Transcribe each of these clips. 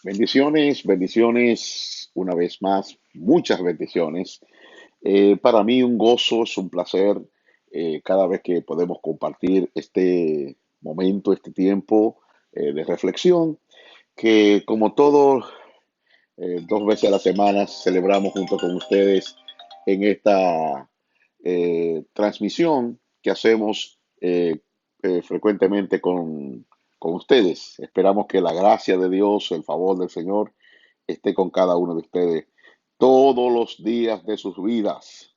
Bendiciones, bendiciones, una vez más, muchas bendiciones. Para mí un gozo, es un placer cada vez que podemos compartir este momento, este tiempo de reflexión, que como todo, dos veces a la semana celebramos junto con ustedes en esta transmisión que hacemos frecuentemente con ustedes. Esperamos que la gracia de Dios, el favor del Señor, esté con cada uno de ustedes todos los días de sus vidas.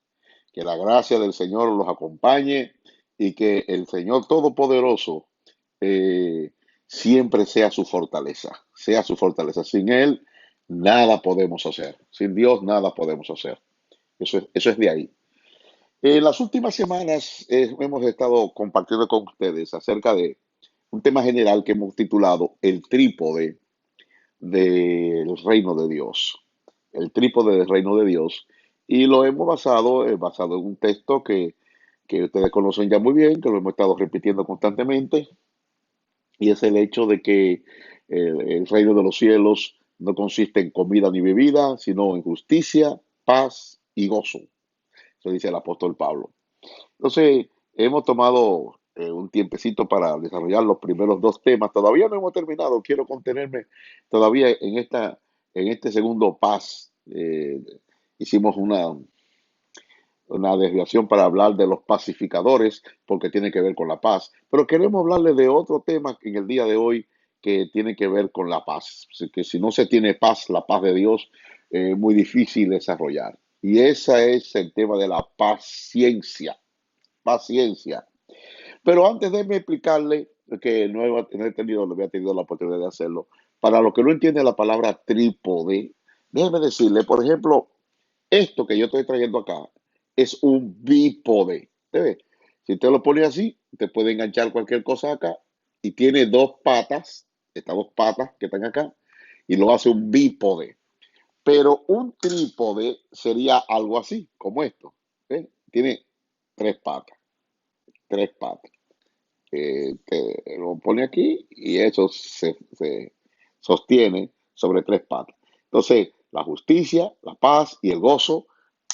Que la gracia del Señor los acompañe y que el Señor Todopoderoso eh, siempre sea su fortaleza, sea su fortaleza. Sin Él, nada podemos hacer. Sin Dios, nada podemos hacer. Eso es de ahí. En las últimas semanas hemos estado compartiendo con ustedes acerca de un tema general que hemos titulado El trípode del reino de Dios. El trípode del reino de Dios. Y lo hemos basado en un texto que ustedes conocen ya muy bien, que lo hemos estado repitiendo constantemente, y es el hecho de que el reino de los cielos no consiste en comida ni bebida, sino en justicia, paz y gozo. Eso dice el apóstol Pablo. Entonces, hemos tomado un tiempecito para desarrollar los primeros dos temas. Todavía no hemos terminado. Quiero contenerme todavía en este segundo paz. Hicimos una desviación para hablar de los pacificadores, porque tiene que ver con la paz. Pero queremos hablarle de otro tema en el día de hoy que tiene que ver con la paz. Así que si no se tiene paz, la paz de Dios, es muy difícil desarrollar. Y ese es el tema de la paciencia. Paciencia. Pero antes déjeme explicarle que no había tenido la oportunidad de hacerlo. Para los que no entienden la palabra trípode, déjeme decirle, por ejemplo, esto que yo estoy trayendo acá es un bípode. ¿Usted ve? Si usted lo pone así, usted puede enganchar cualquier cosa acá y tiene dos patas, estas dos patas que están acá, y lo hace un bípode. Pero un trípode sería algo así, como esto. ¿Ve? Tiene tres patas, tres patas. Te lo pone aquí y eso se sostiene sobre tres patas. Entonces, la justicia, la paz y el gozo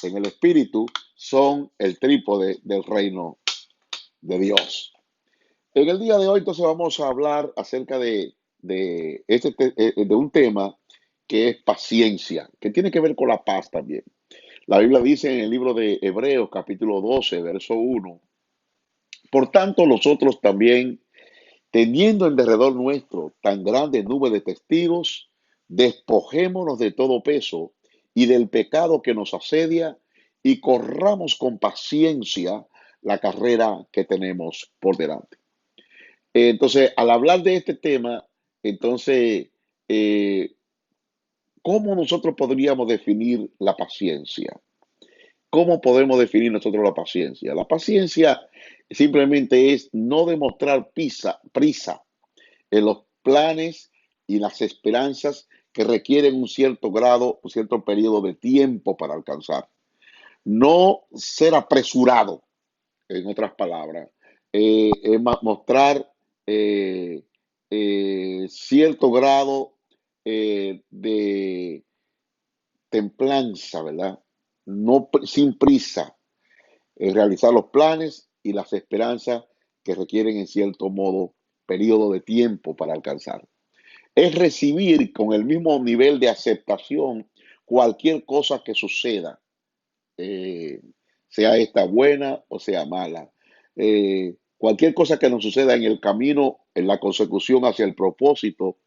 en el espíritu son el trípode del reino de Dios. En el día de hoy, entonces, vamos a hablar acerca de un tema que es paciencia, que tiene que ver con la paz también. La Biblia dice en el libro de Hebreos, capítulo 12, verso 1: por tanto, nosotros también, teniendo en derredor nuestro tan grande nube de testigos, despojémonos de todo peso y del pecado que nos asedia y corramos con paciencia la carrera que tenemos por delante. Entonces, al hablar de este tema, entonces, eh, ¿cómo nosotros podríamos definir la paciencia? ¿Cómo podemos definir nosotros la paciencia? La paciencia simplemente es no demostrar prisa en los planes y las esperanzas que requieren un cierto grado, un cierto periodo de tiempo para alcanzar. No ser apresurado, en otras palabras, mostrar eh, cierto grado de templanza, ¿verdad? No sin prisa, realizar los planes y las esperanzas que requieren en cierto modo periodo de tiempo para alcanzar. Es recibir con el mismo nivel de aceptación cualquier cosa que suceda, eh, sea esta buena o sea mala. Cualquier cosa que nos suceda en el camino, en la consecución hacia el propósito,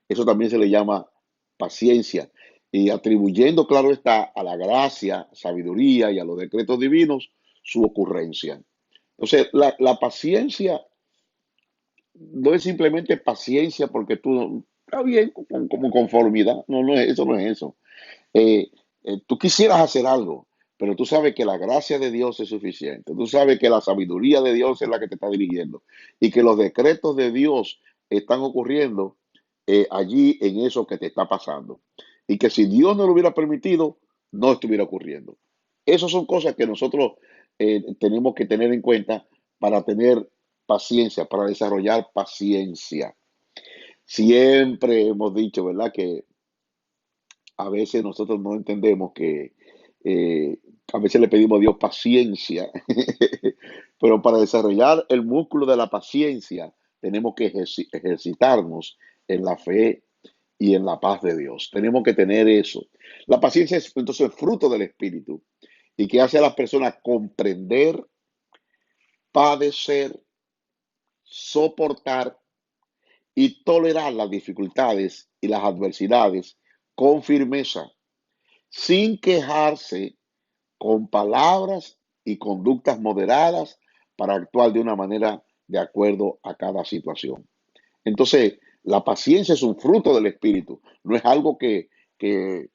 eso también se le llama paciencia. Y atribuyendo, claro está, a la gracia, sabiduría y a los decretos divinos su ocurrencia. Entonces, la paciencia no es simplemente paciencia porque tú está bien como conformidad. No, no es eso, no es eso. Eh, tú quisieras hacer algo, pero tú sabes que la gracia de Dios es suficiente. Tú sabes que la sabiduría de Dios es la que te está dirigiendo y que los decretos de Dios están ocurriendo allí en eso que te está pasando. Y que si Dios no lo hubiera permitido, no estuviera ocurriendo. Esas son cosas que nosotros tenemos que tener en cuenta para tener paciencia, para desarrollar paciencia. Siempre hemos dicho, ¿verdad? Que a veces nosotros no entendemos que a veces le pedimos a Dios paciencia, pero para desarrollar el músculo de la paciencia tenemos que ejercitarnos en la fe y en la paz de Dios. Tenemos que tener eso. La paciencia es entonces fruto del Espíritu y que hace a las personas comprender, padecer, soportar y tolerar las dificultades y las adversidades con firmeza, sin quejarse, con palabras y conductas moderadas para actuar de una manera de acuerdo a cada situación. Entonces, la paciencia es un fruto del Espíritu, no es algo que, que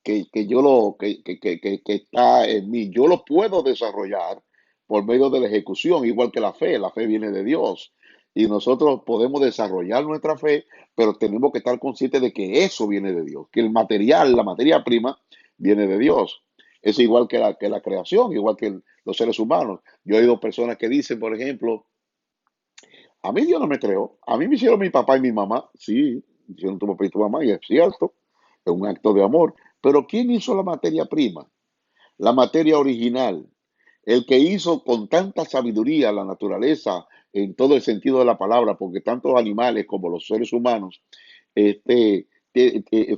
está en mí. Yo lo puedo desarrollar por medio de la ejecución, igual que la fe. La fe viene de Dios. Y nosotros podemos desarrollar nuestra fe, pero tenemos que estar conscientes de que eso viene de Dios, que el material, la materia prima, viene de Dios. Es igual que la creación, igual que los seres humanos. Yo he oído personas que dicen, por ejemplo, a mí Dios no me creó, a mí me hicieron mi papá y mi mamá, sí, me hicieron tu papá y tu mamá, y es cierto, es un acto de amor, pero ¿quién hizo la materia prima? La materia original, el que hizo con tanta sabiduría la naturaleza en todo el sentido de la palabra, porque tanto los animales como los seres humanos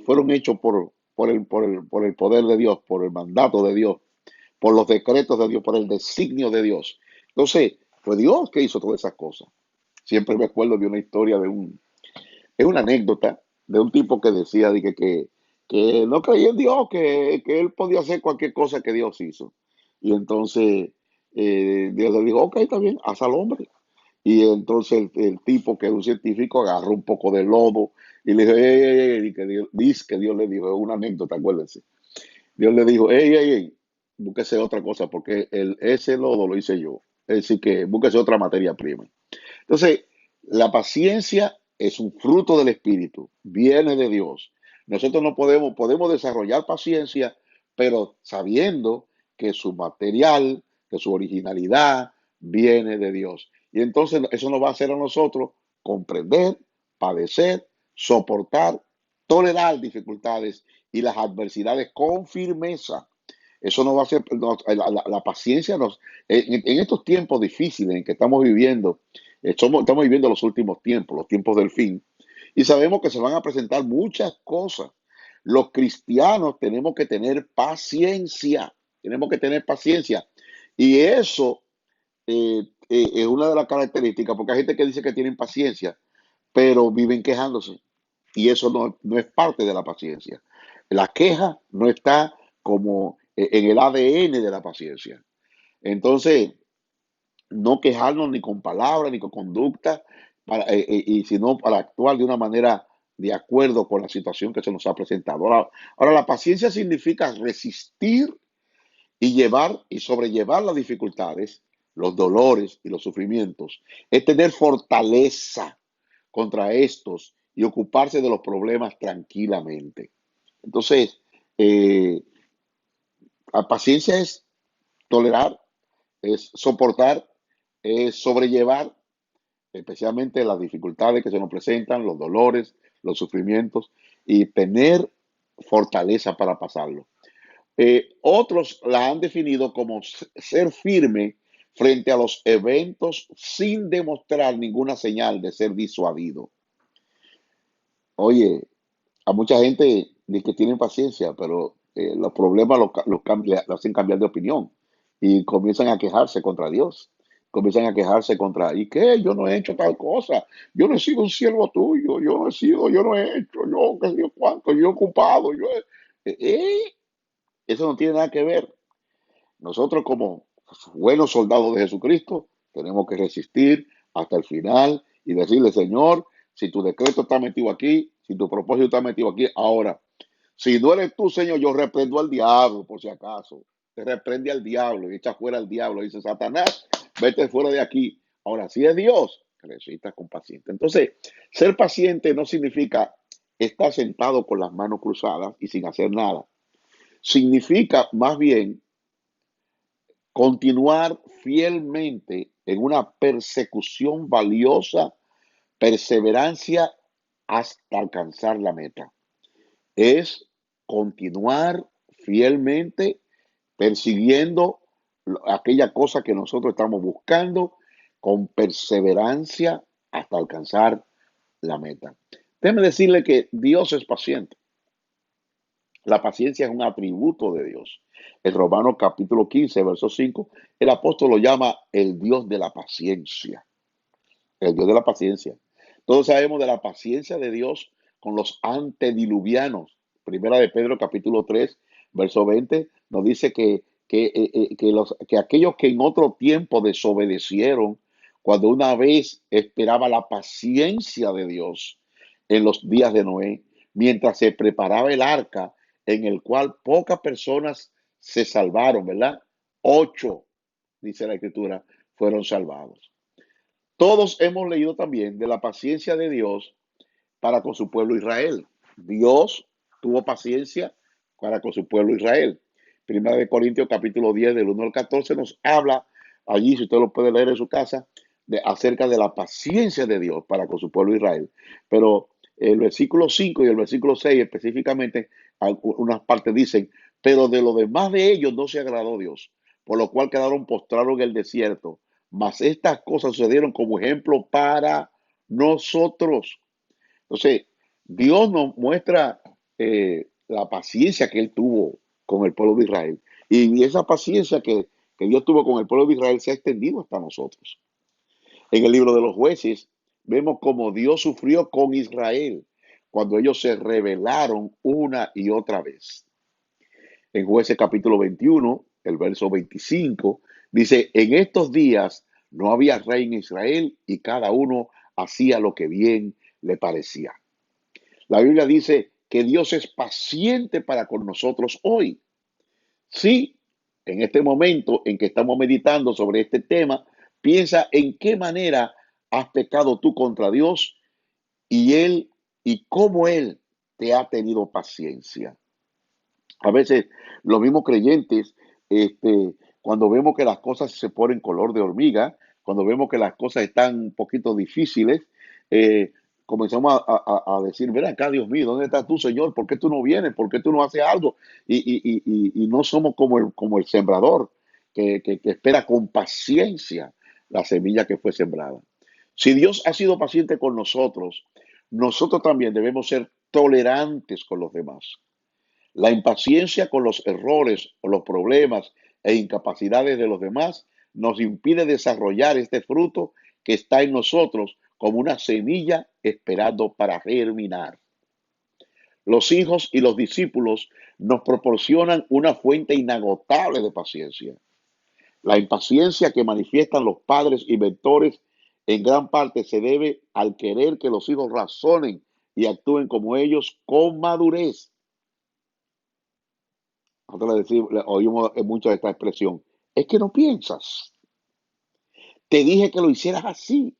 fueron hechos por el poder de Dios, por el mandato de Dios, por los decretos de Dios, por el designio de Dios. Entonces, fue Dios que hizo todas esas cosas. Siempre me acuerdo de una historia es una anécdota de un tipo que decía que no creía en Dios, que él podía hacer cualquier cosa que Dios hizo. Y entonces Dios le dijo, ok, está bien, haz al hombre. Y entonces el tipo, que es un científico, agarró un poco de lodo y le dijo, y que Dios, dice que Dios le dijo, es una anécdota, acuérdense. Dios le dijo, búsquese otra cosa, porque ese lodo lo hice yo. Es decir, que búsquese otra materia prima. Entonces, la paciencia es un fruto del Espíritu, viene de Dios. Nosotros no podemos desarrollar paciencia, pero sabiendo que su material, que su originalidad viene de Dios. Y entonces eso nos va a hacer a nosotros comprender, padecer, soportar, tolerar dificultades y las adversidades con firmeza. Eso nos va a hacer, la paciencia en estos tiempos difíciles en que estamos viviendo, estamos viviendo los últimos tiempos, los tiempos del fin, y sabemos que se van a presentar muchas cosas. Los cristianos tenemos que tener paciencia, y eso es una de las características, porque hay gente que dice que tienen paciencia, pero viven quejándose, y eso no es parte de la paciencia. La queja no está como en el ADN de la paciencia. Entonces, no quejarnos ni con palabras ni con conducta, y sino para actuar de una manera de acuerdo con la situación que se nos ha presentado. Ahora, la paciencia significa resistir y llevar y sobrellevar las dificultades, los dolores y los sufrimientos. Es tener fortaleza contra estos y ocuparse de los problemas tranquilamente. Entonces, eh, la paciencia es tolerar, es soportar, es sobrellevar, especialmente las dificultades que se nos presentan, los dolores, los sufrimientos, y tener fortaleza para pasarlo. Otros la han definido como ser firme frente a los eventos sin demostrar ninguna señal de ser disuadido. Oye, a mucha gente dice que tienen paciencia, pero los problemas lo hacen cambiar de opinión y comienzan a quejarse contra Dios. Comienzan a quejarse contra, ¿y qué? Yo no he hecho tal cosa. Yo no he sido un siervo tuyo. Yo no he hecho, yo qué sé yo cuánto, yo he ocupado. Eso no tiene nada que ver. Nosotros como buenos soldados de Jesucristo tenemos que resistir hasta el final y decirle, Señor, si tu decreto está metido aquí, si tu propósito está metido aquí, ahora, si no eres tú, Señor, yo reprendo al diablo, por si acaso. Te reprende al diablo y echa fuera al diablo. Dice, Satanás, vete fuera de aquí. Ahora, si es Dios, resista con paciencia. Entonces, ser paciente no significa estar sentado con las manos cruzadas y sin hacer nada. Significa más bien continuar fielmente en una persecución valiosa, perseverancia hasta alcanzar la meta. Es continuar fielmente persiguiendo aquella cosa que nosotros estamos buscando con perseverancia hasta alcanzar la meta. Déjeme decirle que Dios es paciente. La paciencia es un atributo de Dios. En Romanos capítulo 15, verso 5, el apóstol lo llama el Dios de la paciencia. El Dios de la paciencia. Todos sabemos de la paciencia de Dios con los antediluvianos. Primera de Pedro capítulo 3, verso 20, nos dice que aquellos que en otro tiempo desobedecieron, cuando una vez esperaba la paciencia de Dios en los días de Noé, mientras se preparaba el arca, en el cual pocas personas se salvaron, ¿verdad? 8, dice la Escritura, fueron salvados. Todos hemos leído también de la paciencia de Dios para con su pueblo Israel. Dios tuvo paciencia para con su pueblo Israel. Primera de Corintios capítulo 10 del 1 al 14 nos habla allí, si usted lo puede leer en su casa, acerca de la paciencia de Dios para con su pueblo Israel. Pero el versículo 5 y el versículo 6 específicamente, unas partes dicen, pero de lo demás de ellos no se agradó Dios, por lo cual quedaron postrados en el desierto. Mas estas cosas sucedieron como ejemplo para nosotros. Entonces, Dios nos muestra la paciencia que Él tuvo con el pueblo de Israel. Y esa paciencia que Dios tuvo con el pueblo de Israel se ha extendido hasta nosotros. En el libro de los jueces vemos cómo Dios sufrió con Israel cuando ellos se rebelaron una y otra vez. En Jueces capítulo 21, el verso 25, dice, en estos días no había rey en Israel y cada uno hacía lo que bien le parecía. La Biblia dice que Dios es paciente para con nosotros hoy. Sí, en este momento en que estamos meditando sobre este tema, piensa en qué manera has pecado tú contra Dios y Él y cómo Él te ha tenido paciencia. A veces los mismos creyentes, cuando vemos que las cosas se ponen color de hormiga, cuando vemos que las cosas están un poquito difíciles, eh, comenzamos a decir, ven acá, Dios mío, ¿dónde estás tú, Señor? ¿Por qué tú no vienes? ¿Por qué tú no haces algo? Y no somos como el sembrador que espera con paciencia la semilla que fue sembrada. Si Dios ha sido paciente con nosotros, nosotros también debemos ser tolerantes con los demás. La impaciencia con los errores o los problemas e incapacidades de los demás nos impide desarrollar este fruto que está en nosotros como una semilla esperando para germinar. Los hijos y los discípulos nos proporcionan una fuente inagotable de paciencia. La impaciencia que manifiestan los padres y mentores en gran parte se debe al querer que los hijos razonen y actúen como ellos con madurez. Nosotros oímos mucho esta expresión. Es que no piensas. Te dije que lo hicieras así.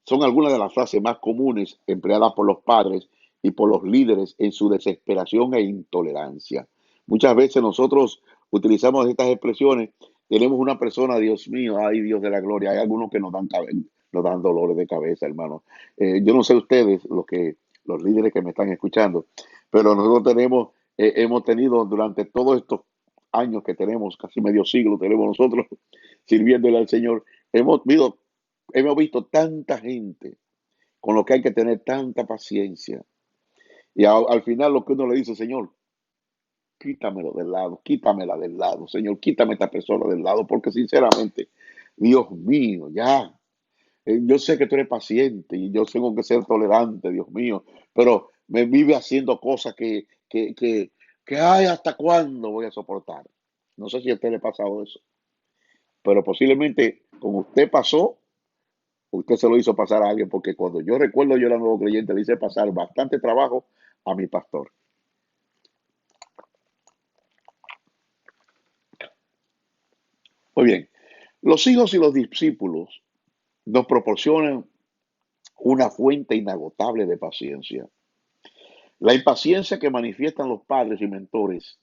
Son algunas de las frases más comunes empleadas por los padres y por los líderes en su desesperación e intolerancia. Muchas veces nosotros utilizamos estas expresiones. Tenemos una persona, Dios mío, ay Dios de la gloria. Hay algunos que nos dan dolores de cabeza, hermano. Yo no sé ustedes, los líderes que me están escuchando, pero nosotros hemos tenido durante todos estos años que tenemos, casi medio siglo tenemos nosotros sirviéndole al Señor, hemos visto tanta gente con lo que hay que tener tanta paciencia. Y al final lo que uno le dice, Señor, quítamelo del lado, quítamela del lado, Señor, quítame esta persona del lado, porque sinceramente, Dios mío, ya, yo sé que tú eres paciente y yo tengo que ser tolerante, Dios mío, pero me vive haciendo cosas que ay, ¿hasta cuándo voy a soportar? No sé si a usted le ha pasado eso, pero posiblemente con usted pasó, usted se lo hizo pasar a alguien, porque cuando yo recuerdo yo era nuevo creyente, le hice pasar bastante trabajo a mi pastor. Muy bien, los hijos y los discípulos nos proporcionan una fuente inagotable de paciencia. La impaciencia que manifiestan los padres y mentores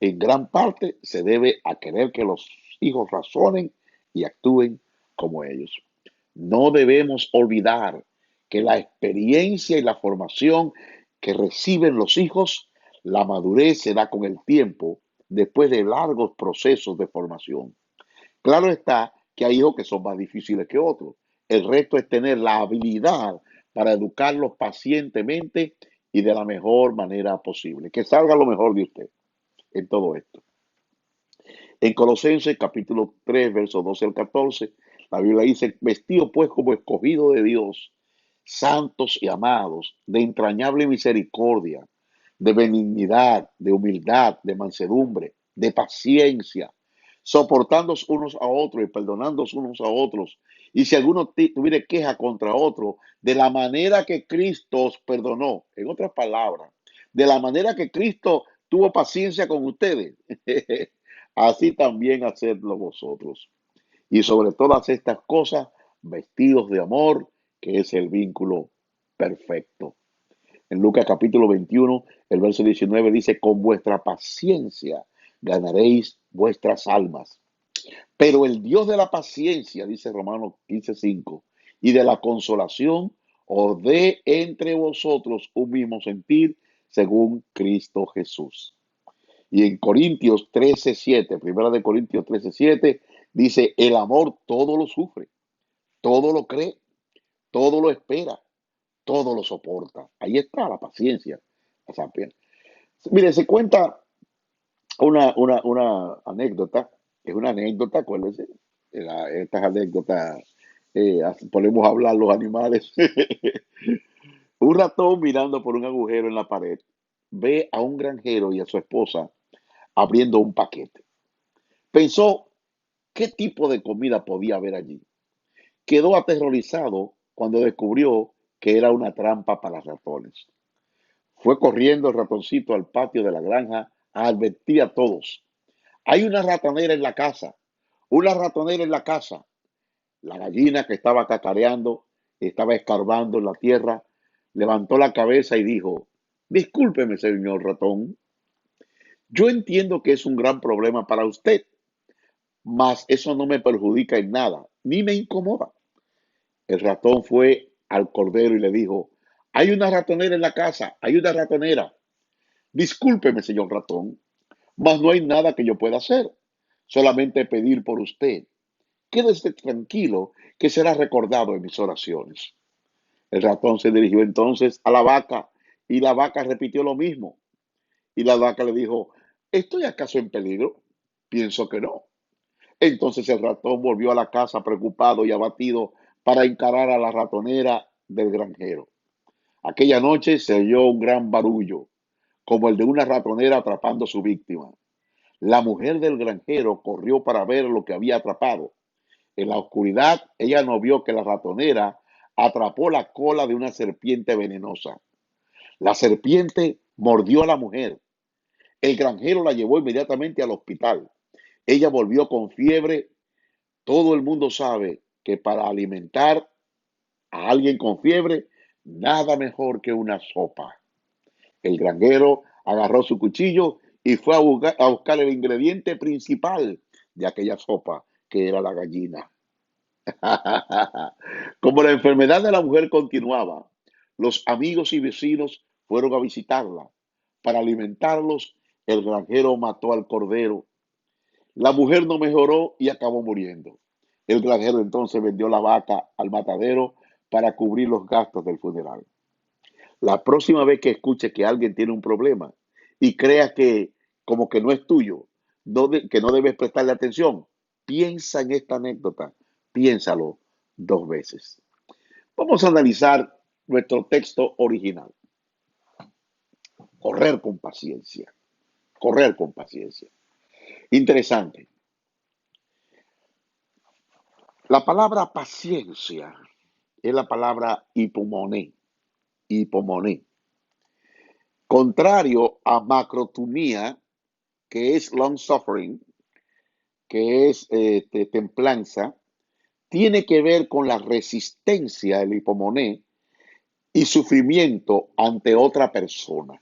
en gran parte se debe a querer que los hijos razonen y actúen como ellos. No debemos olvidar que la experiencia y la formación que reciben los hijos La madurez se da con el tiempo después de largos procesos de formación. Claro está que hay hijos que son más difíciles que otros. El reto es tener la habilidad para educarlos pacientemente y de la mejor manera posible. Que salga lo mejor de usted en todo esto. En Colosenses capítulo 3, versos 12 al 14, la Biblia dice, vestido pues como escogido de Dios, santos y amados, de entrañable misericordia, de benignidad, de humildad, de mansedumbre, de paciencia, soportándoos unos a otros y perdonándoos unos a otros. Y si alguno tuviere queja contra otro, de la manera que Cristo os perdonó, en otras palabras, de la manera que Cristo tuvo paciencia con ustedes, así también hacedlo vosotros. Y sobre todas estas cosas, vestidos de amor, que es el vínculo perfecto. En Lucas capítulo 21, el verso 19 dice, con vuestra paciencia ganaréis vuestras almas. Pero el Dios de la paciencia, dice Romanos 15:5, y de la consolación, os dé entre vosotros un mismo sentir según Cristo Jesús. Y en Corintios 13:7, primera de Corintios 13:7, dice, el amor todo lo sufre, todo lo cree, todo lo espera, todo lo soporta. Ahí está la paciencia. Mire, se cuenta una anécdota, es una anécdota, acuérdense, estas anécdotas, podemos hablar los animales. Un ratón mirando por un agujero en la pared ve a un granjero y a su esposa abriendo un paquete. Pensó qué tipo de comida podía haber allí. Quedó aterrorizado cuando descubrió que era una trampa para ratones. Fue corriendo el ratoncito al patio de la granja a advertir a todos. Hay una ratonera en la casa, una ratonera en la casa. La gallina que estaba cacareando, estaba escarbando en la tierra, levantó la cabeza y dijo, discúlpeme, señor ratón, yo entiendo que es un gran problema para usted, mas eso no me perjudica en nada, ni me incomoda. El ratón fue al cordero y le dijo, hay una ratonera en la casa, hay una ratonera. Discúlpeme, señor ratón, mas no hay nada que yo pueda hacer, solamente pedir por usted. Quédese tranquilo que será recordado en mis oraciones. El ratón se dirigió entonces a la vaca y la vaca repitió lo mismo. Y la vaca le dijo, ¿estoy acaso en peligro? Pienso que no. Entonces el ratón volvió a la casa preocupado y abatido para encarar a la ratonera del granjero. Aquella noche se oyó un gran barullo, como el de una ratonera atrapando a su víctima. La mujer del granjero corrió para ver lo que había atrapado. En la oscuridad, ella no vio que la ratonera atrapó la cola de una serpiente venenosa. La serpiente mordió a la mujer. El granjero la llevó inmediatamente al hospital. Ella volvió con fiebre. Todo el mundo sabe que para alimentar a alguien con fiebre, nada mejor que una sopa. El granjero agarró su cuchillo y fue a buscar el ingrediente principal de aquella sopa, que era la gallina. Como la enfermedad de la mujer continuaba, los amigos y vecinos fueron a visitarla. Para alimentarlos, el granjero mató al cordero. La mujer no mejoró y acabó muriendo. El granjero entonces vendió la vaca al matadero para cubrir los gastos del funeral. La próxima vez que escuche que alguien tiene un problema y crea que como que no es tuyo, que no debes prestarle atención, piensa en esta anécdota, piénsalo dos veces. Vamos a analizar nuestro texto original. Correr con paciencia, correr con paciencia. Interesante. La palabra paciencia es la palabra hipomoné, hipomoné. Contrario a macrotumía, que es long suffering, que es templanza, tiene que ver con la resistencia, el hipomoné, y sufrimiento ante otra persona.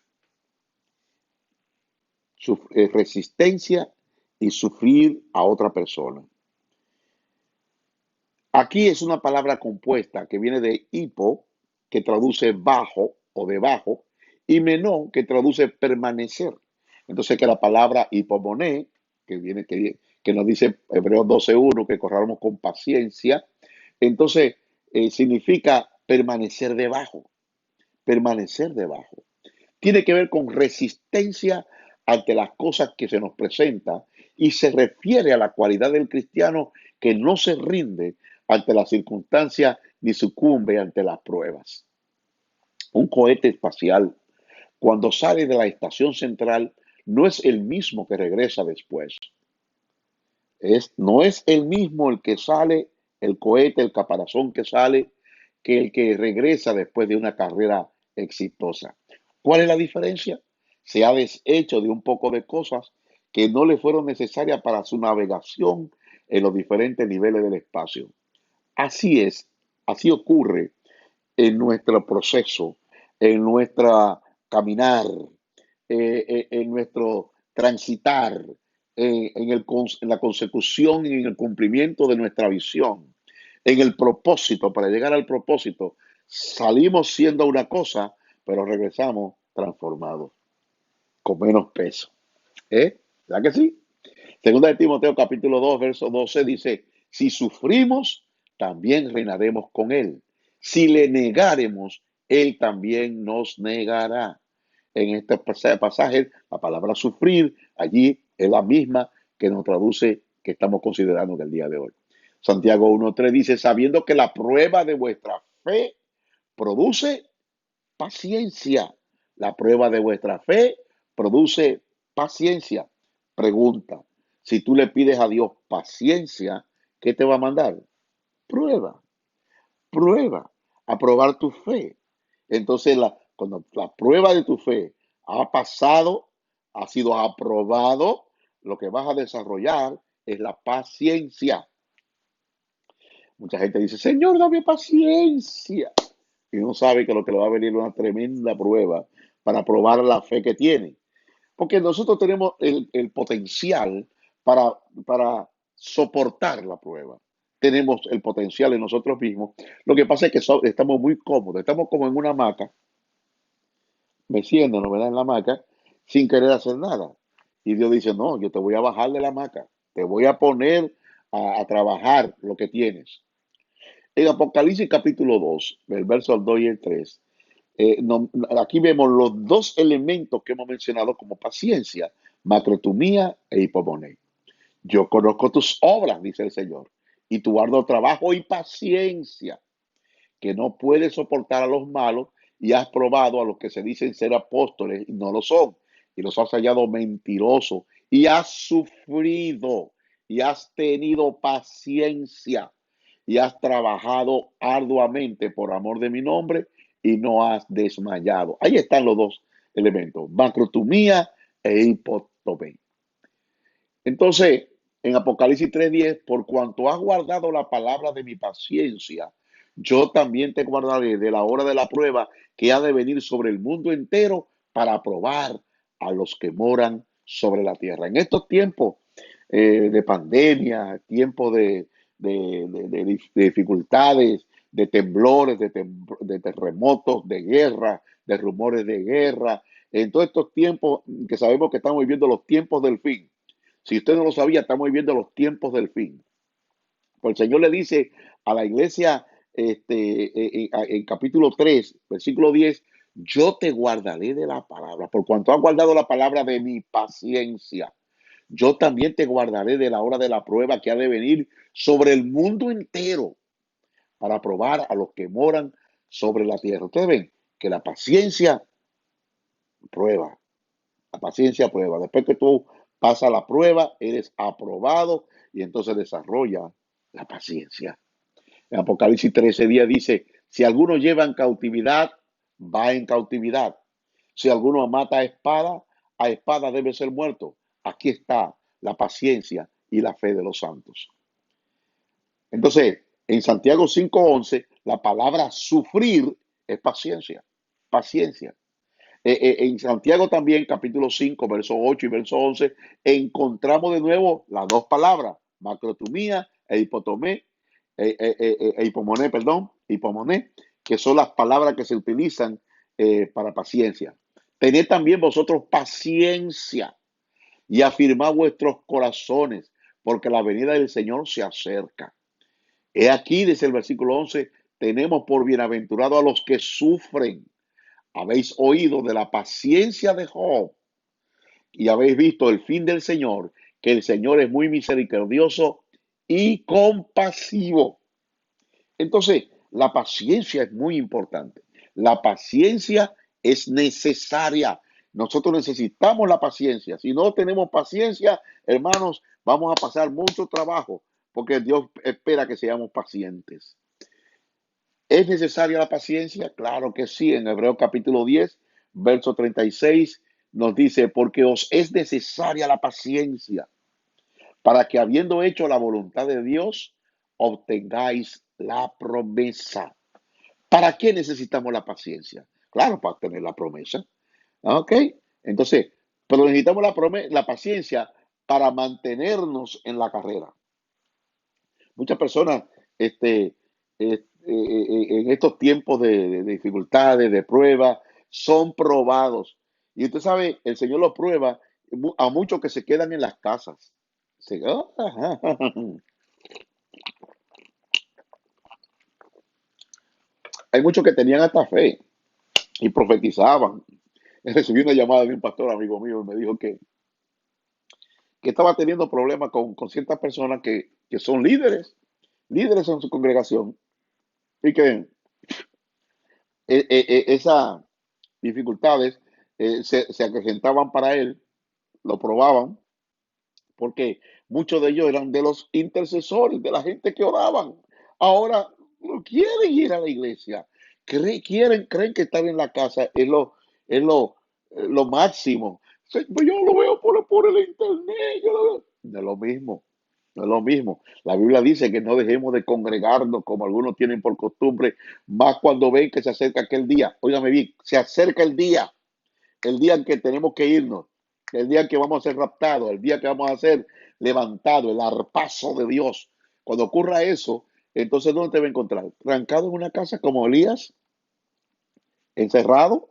Resistencia y sufrir a otra persona. Aquí es una palabra compuesta que viene de hipo, que traduce bajo o debajo, y menón, que traduce permanecer. Entonces que la palabra hipomoné, que nos dice Hebreos 12:1, que corramos con paciencia, entonces significa permanecer debajo, permanecer debajo. Tiene que ver con resistencia ante las cosas que se nos presentan y se refiere a la cualidad del cristiano que no se rinde ante las circunstancias ni sucumbe ante las pruebas. Un cohete espacial, cuando sale de la estación central, no es el mismo que regresa después. No es el mismo el que sale, el cohete, el caparazón que sale, que el que regresa después de una carrera exitosa. ¿Cuál es la diferencia? Se ha deshecho de un poco de cosas que no le fueron necesarias para su navegación en los diferentes niveles del espacio. Así es, así ocurre en nuestro proceso, en nuestra caminar, en nuestro transitar, en la consecución y en el cumplimiento de nuestra visión, en el propósito, para llegar al propósito, salimos siendo una cosa, pero regresamos transformados, con menos peso. ¿Verdad que sí? Segunda de Timoteo capítulo 2, verso 12 dice, si sufrimos, también reinaremos con él. Si le negaremos, él también nos negará. En este pasaje, la palabra sufrir allí es la misma que nos traduce que estamos considerando en el día de hoy. Santiago 1:3 dice, sabiendo que la prueba de vuestra fe produce paciencia. La prueba de vuestra fe produce paciencia. Pregunta, si tú le pides a Dios paciencia, ¿qué te va a mandar? Prueba, prueba, a probar tu fe. Entonces, cuando la prueba de tu fe ha pasado, ha sido aprobado, lo que vas a desarrollar es la paciencia. Mucha gente dice, Señor, dame paciencia. Y uno sabe que lo que le va a venir es una tremenda prueba para probar la fe que tiene. Porque nosotros tenemos el potencial para soportar la prueba. Tenemos el potencial en nosotros mismos. Lo que pasa es que estamos muy cómodos, estamos como en una hamaca, meciéndonos, ¿verdad? En la hamaca, sin querer hacer nada. Y Dios dice, no, yo te voy a bajar de la hamaca, te voy a poner a trabajar lo que tienes. En Apocalipsis capítulo 2, el verso 2 y el 3, aquí vemos los dos elementos que hemos mencionado como paciencia, macrotumía e hipomonía. Yo conozco tus obras, dice el Señor, y tu arduo trabajo y paciencia, que no puedes soportar a los malos y has probado a los que se dicen ser apóstoles y no lo son, y los has hallado mentirosos y has sufrido y has tenido paciencia y has trabajado arduamente por amor de mi nombre y no has desmayado. Ahí están los dos elementos, macrotumía e hipotomía. Entonces, en Apocalipsis 3:10, por cuanto has guardado la palabra de mi paciencia, yo también te guardaré de la hora de la prueba que ha de venir sobre el mundo entero para probar a los que moran sobre la tierra. En estos tiempos de pandemia, tiempos de dificultades, de temblores, de terremotos, de guerra, de rumores de guerra, en todos estos tiempos que sabemos que estamos viviendo los tiempos del fin. Si usted no lo sabía, estamos viviendo los tiempos del fin. Pues el Señor le dice a la iglesia en capítulo 3, versículo 10, yo te guardaré de la palabra, por cuanto has guardado la palabra de mi paciencia. Yo también te guardaré de la hora de la prueba que ha de venir sobre el mundo entero para probar a los que moran sobre la tierra. Ustedes ven que la paciencia prueba, la paciencia prueba. Después que tú pasas la prueba, eres aprobado y entonces desarrolla la paciencia. En Apocalipsis 13:10 dice, si alguno lleva en cautividad, va en cautividad. Si alguno mata a espada debe ser muerto. Aquí está la paciencia y la fe de los santos. Entonces, en Santiago 5:11, la palabra sufrir es paciencia, paciencia. En Santiago también, capítulo 5, verso 8 y verso 11, encontramos de nuevo las dos palabras, macrotumía e hipotomé, hipomoné, perdón, hipomoné, que son las palabras que se utilizan para paciencia. Tened también vosotros paciencia y afirmad vuestros corazones, porque la venida del Señor se acerca. He aquí, dice el versículo 11, tenemos por bienaventurado a los que sufren. Habéis oído de la paciencia de Job y habéis visto el fin del Señor, que el Señor es muy misericordioso y compasivo. Entonces, la paciencia es muy importante. La paciencia es necesaria. Nosotros necesitamos la paciencia. Si no tenemos paciencia, hermanos, vamos a pasar mucho trabajo porque Dios espera que seamos pacientes. ¿Es necesaria la paciencia? Claro que sí. En Hebreos capítulo 10, verso 36, nos dice, porque os es necesaria la paciencia para que habiendo hecho la voluntad de Dios, obtengáis la promesa. ¿Para qué necesitamos la paciencia? Claro, para tener la promesa. ¿Ok? Entonces, pero necesitamos la paciencia para mantenernos en la carrera. Muchas personas en estos tiempos de dificultades, de pruebas, son probados. Y usted sabe, el Señor los prueba a muchos que se quedan en las casas. Hay muchos que tenían hasta fe y profetizaban. Recibí una llamada de un pastor amigo mío y me dijo que estaba teniendo problemas con ciertas personas que son líderes en su congregación, y que esas dificultades se acrecentaban para él, lo probaban, porque muchos de ellos eran de los intercesores, de la gente que oraban. Ahora no quieren ir a la iglesia, creen que estar en la casa es lo máximo. Pues yo lo veo por el internet, yo lo veo. No es lo mismo. No es lo mismo. La Biblia dice que no dejemos de congregarnos como algunos tienen por costumbre, más cuando ven que se acerca aquel día. Óigame bien, se acerca el día en que tenemos que irnos, el día en que vamos a ser raptados, el día que vamos a ser levantados, el arpazo de Dios. Cuando ocurra eso, entonces ¿dónde te va a encontrar? Trancado en una casa como Elías, encerrado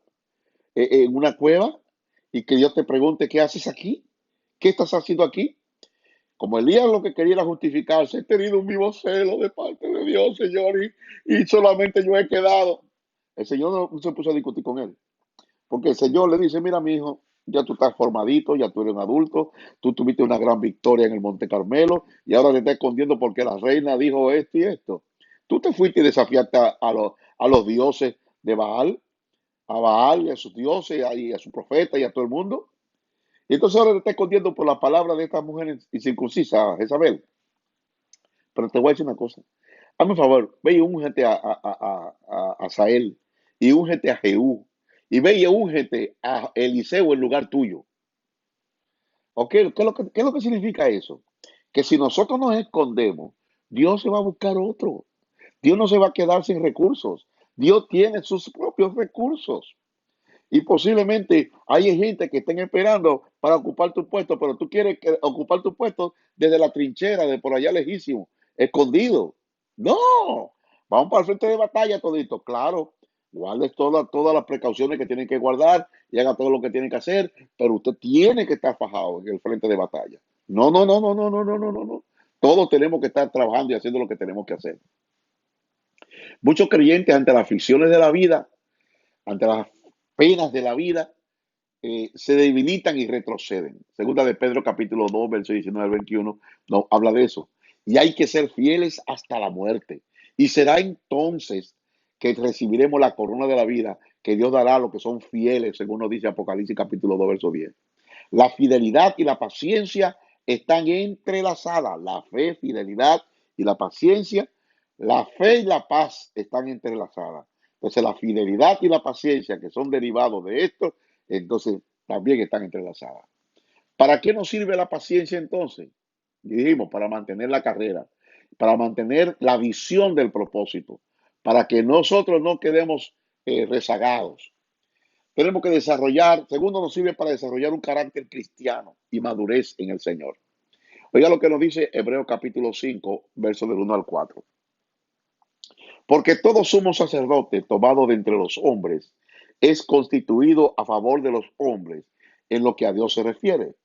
en una cueva, y que Dios te pregunte, ¿qué haces aquí? ¿Qué estás haciendo aquí? Como Elías lo que quería era justificarse, he tenido un vivo celo de parte de Dios, Señor, y solamente yo he quedado. El Señor no se puso a discutir con él, porque el Señor le dice, mira, mi hijo, ya tú estás formadito, ya tú eres un adulto, tú tuviste una gran victoria en el Monte Carmelo y ahora te estás escondiendo porque la reina dijo esto y esto. Tú te fuiste y desafiaste a los dioses de Baal, a Baal y a sus dioses y a su profeta y a todo el mundo. Y entonces ahora te estás escondiendo por la palabra de esta mujer incircuncisa, Jezabel. Pero te voy a decir una cosa. Hazme un favor, ve y úngete a Sael, y úngete a Jehú, y ve y úngete a Eliseo en lugar tuyo. ¿Ok? ¿Qué es lo que significa eso? Que si nosotros nos escondemos, Dios se va a buscar otro. Dios no se va a quedar sin recursos. Dios tiene sus propios recursos. Y posiblemente hay gente que estén esperando para ocupar tu puesto, pero tú quieres ocupar tu puesto desde la trinchera, de por allá lejísimo, escondido. No, vamos para el frente de batalla todito. Claro, guarde todas las precauciones que tienen que guardar y haga todo lo que tiene que hacer, pero usted tiene que estar fajado en el frente de batalla. No, no, no, no, no, no, no, no, no, no. Todos tenemos que estar trabajando y haciendo lo que tenemos que hacer. Muchos creyentes ante las aflicciones de la vida, ante las penas de la vida, se debilitan y retroceden. Segunda de Pedro capítulo 2, verso 19 al 21, no, habla de eso. Y hay que ser fieles hasta la muerte. Y será entonces que recibiremos la corona de la vida que Dios dará a los que son fieles, según nos dice Apocalipsis capítulo 2, verso 10. La fidelidad y la paciencia están entrelazadas. La fe, fidelidad y la paciencia. La fe y la paz están entrelazadas. Entonces la fidelidad y la paciencia que son derivados de esto, entonces también están entrelazadas. ¿Para qué nos sirve la paciencia entonces? Dijimos, para mantener la carrera, para mantener la visión del propósito, para que nosotros no quedemos rezagados. Tenemos que desarrollar, segundo, nos sirve para desarrollar un carácter cristiano y madurez en el Señor. Oiga lo que nos dice Hebreos capítulo 5, versos del 1 al 4. Porque todos somos sacerdotes tomados de entre los hombres es constituido a favor de los hombres en lo que a Dios se refiere,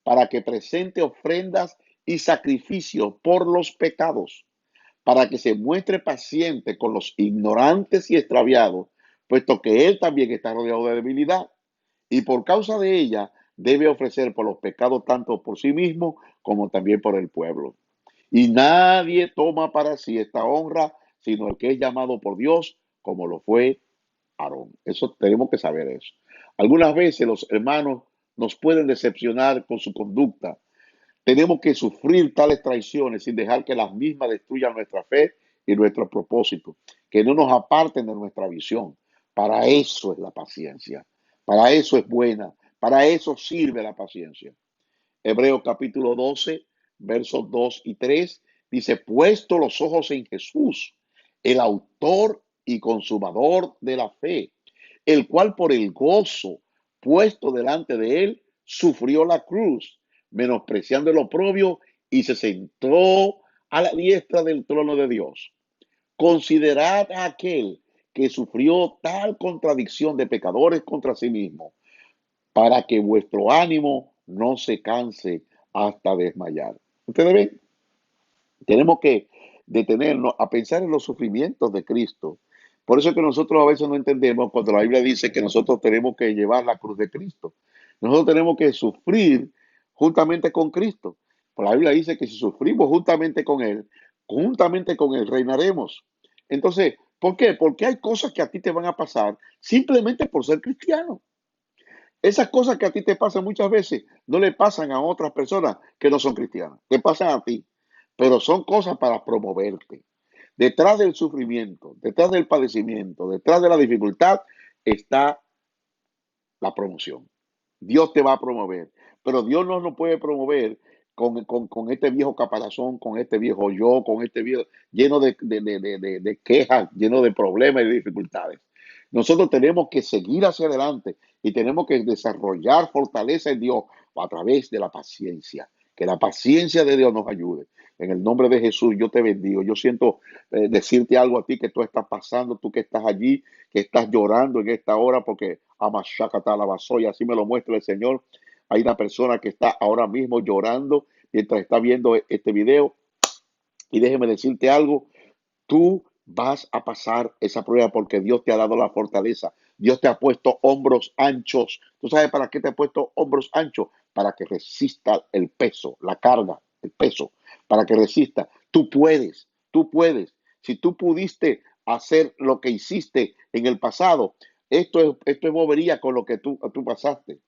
para que presente ofrendas y sacrificios por los pecados, para que se muestre paciente con los ignorantes y extraviados, puesto que él también está rodeado de debilidad, y por causa de ella debe ofrecer por los pecados tanto por sí mismo como también por el pueblo. Y nadie toma para sí esta honra, sino el que es llamado por Dios, como lo fue Aarón. Eso tenemos que saber eso. Algunas veces los hermanos nos pueden decepcionar con su conducta. Tenemos que sufrir tales traiciones sin dejar que las mismas destruyan nuestra fe y nuestro propósito, que no nos aparten de nuestra visión. Para eso es la paciencia, para eso es buena, para eso sirve la paciencia. Hebreos capítulo 12, versos 2 y 3 dice, puesto los ojos en Jesús, el autor y consumador de la fe, el cual por el gozo puesto delante de él sufrió la cruz, menospreciando el oprobio, y se sentó a la diestra del trono de Dios. Considerad a aquel que sufrió tal contradicción de pecadores contra sí mismo, para que vuestro ánimo no se canse hasta desmayar. Ustedes ven, tenemos que detenernos a pensar en los sufrimientos de Cristo. Por eso es que nosotros a veces no entendemos cuando la Biblia dice que nosotros tenemos que llevar la cruz de Cristo. Nosotros tenemos que sufrir juntamente con Cristo. Por la Biblia dice que si sufrimos juntamente con Él reinaremos. Entonces, ¿por qué? Porque hay cosas que a ti te van a pasar simplemente por ser cristiano. Esas cosas que a ti te pasan muchas veces no le pasan a otras personas que no son cristianas, te pasan a ti, pero son cosas para promoverte. Detrás del sufrimiento, detrás del padecimiento, detrás de la dificultad está la promoción. Dios te va a promover, pero Dios no nos puede promover con este viejo caparazón, con este viejo yo, con este viejo lleno de quejas, lleno de problemas y de dificultades. Nosotros tenemos que seguir hacia adelante y tenemos que desarrollar fortaleza en Dios a través de la paciencia. Que la paciencia de Dios nos ayude. En el nombre de Jesús, yo te bendigo. Yo siento decirte algo a ti que tú estás pasando, tú que estás allí, que estás llorando en esta hora porque Amashakata la vasoya, así me lo muestra el Señor. Hay una persona que está ahora mismo llorando mientras está viendo este video. Y déjeme decirte algo, tú vas a pasar esa prueba porque Dios te ha dado la fortaleza. Dios te ha puesto hombros anchos. ¿Tú sabes para qué te ha puesto hombros anchos? Para que resista el peso, la carga, el peso, para que resista. Tú puedes, tú puedes. Si tú pudiste hacer lo que hiciste en el pasado, esto es bobería con lo que tú pasaste.